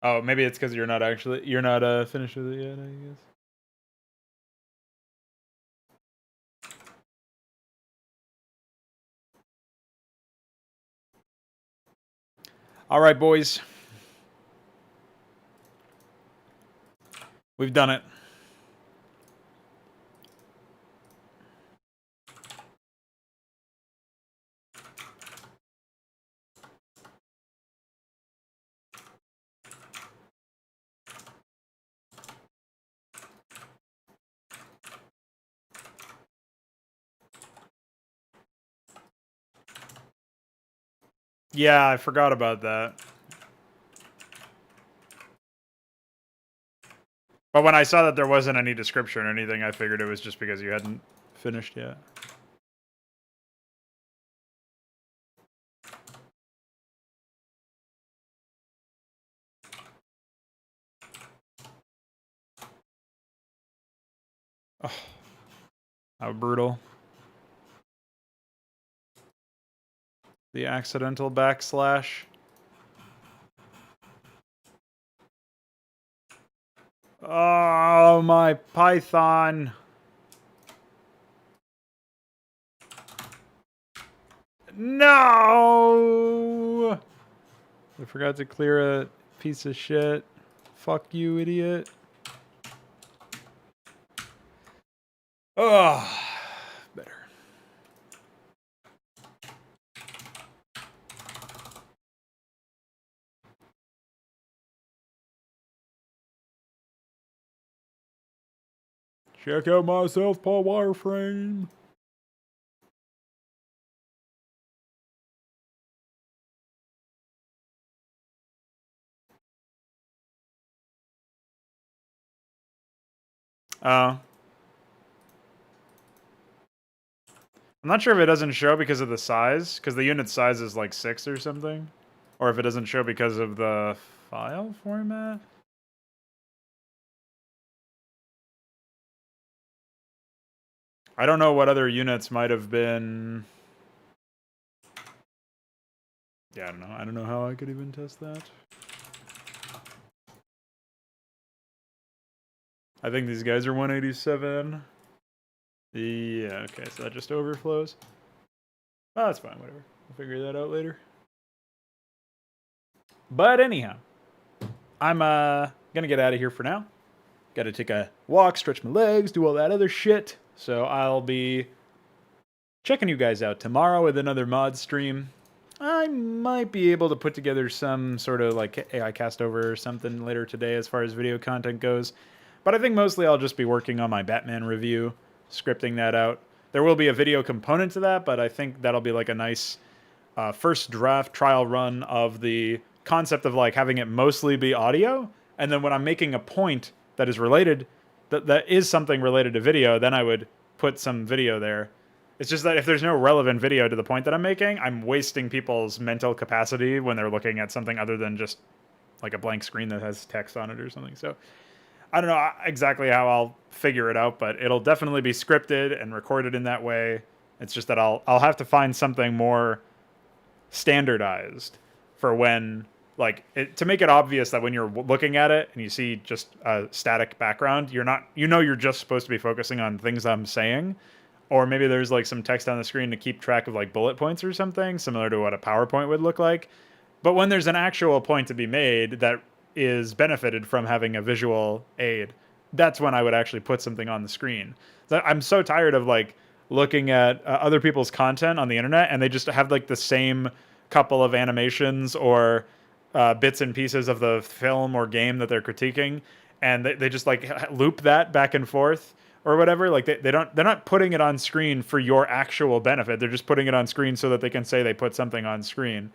Oh, maybe it's because you're not finished with it yet, I guess. All right, boys. We've done it. Yeah, I forgot about that. But when I saw that there wasn't any description or anything, I figured it was just because you hadn't finished yet. Oh, how brutal. The accidental backslash. Oh, my Python. No! I forgot to clear a piece of shit. Fuck you, idiot. Oh, better. Check out my Southpaw wireframe. I'm not sure if it doesn't show because of the size, because the unit size is like 6 or something. Or if it doesn't show because of the file format. I don't know what other units might have been. Yeah, I don't know. I don't know how I could even test that. I think these guys are 187. Yeah, okay, so that just overflows. Oh, that's fine, whatever. We'll figure that out later. But anyhow, I'm gonna get out of here for now. Gotta take a walk, stretch my legs, do all that other shit. So I'll be checking you guys out tomorrow with another mod stream. I might be able to put together some sort of like AI cast over or something later today as far as video content goes. But I think mostly I'll just be working on my Batman review, scripting that out. There will be a video component to that, but I think that'll be like a nice first draft trial run of the concept of like having it mostly be audio. And then when I'm making a point that is related, that is something related to video, then I would put some video there. It's just that if there's no relevant video to the point that I'm making, I'm wasting people's mental capacity when they're looking at something other than just like a blank screen that has text on it or something. So I don't know exactly how I'll figure it out, but it'll definitely be scripted and recorded in that way. It's just that I'll have to find something more standardized for when to make it obvious that when you're looking at it and you see just a static background, you're just supposed to be focusing on things I'm saying. Or maybe there's like some text on the screen to keep track of like bullet points or something, similar to what a PowerPoint would look like. But when there's an actual point to be made that is benefited from having a visual aid, that's when I would actually put something on the screen. I'm so tired of like looking at other people's content on the internet and they just have like the same couple of animations or bits and pieces of the film or game that they're critiquing, and they just like loop that back and forth or whatever. Like they're not putting it on screen for your actual benefit. They're just putting it on screen so that they can say they put something on screen.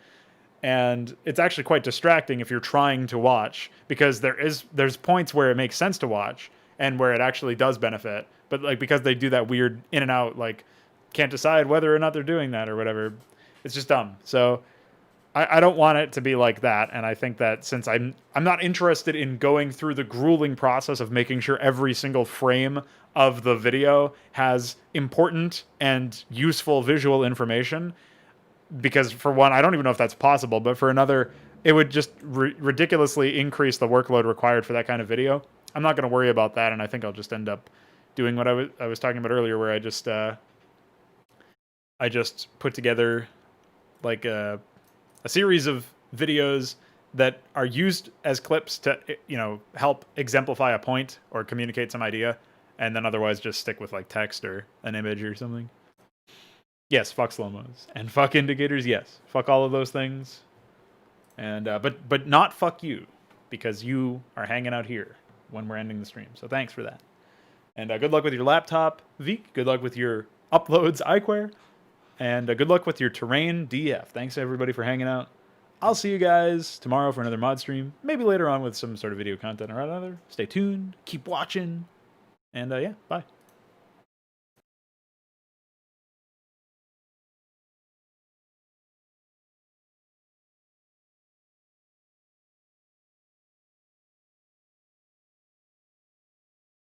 and it's actually quite distracting if you're trying to watch, because there's points where it makes sense to watch and where it actually does benefit, but like because they do that weird in and out, like can't decide whether or not they're doing that or whatever, it's just dumb. So I don't want it to be like that, and I think that since I'm not interested in going through the grueling process of making sure every single frame of the video has important and useful visual information, because for one, I don't even know if that's possible, but for another, it would just ridiculously increase the workload required for that kind of video. I'm not going to worry about that, and I think I'll just end up doing what I was talking about earlier, where I just put together like a series of videos that are used as clips to, help exemplify a point or communicate some idea, and then otherwise just stick with like text or an image or something. Yes, fuck slow-mos and fuck indicators. Yes, fuck all of those things, and but not fuck you, because you are hanging out here when we're ending the stream. So thanks for that, and good luck with your laptop, Veek. Good luck with your uploads, iquare. And good luck with your terrain, DF. Thanks everybody for hanging out. I'll see you guys tomorrow for another mod stream. Maybe later on with some sort of video content or another. Stay tuned. Keep watching. And yeah, bye.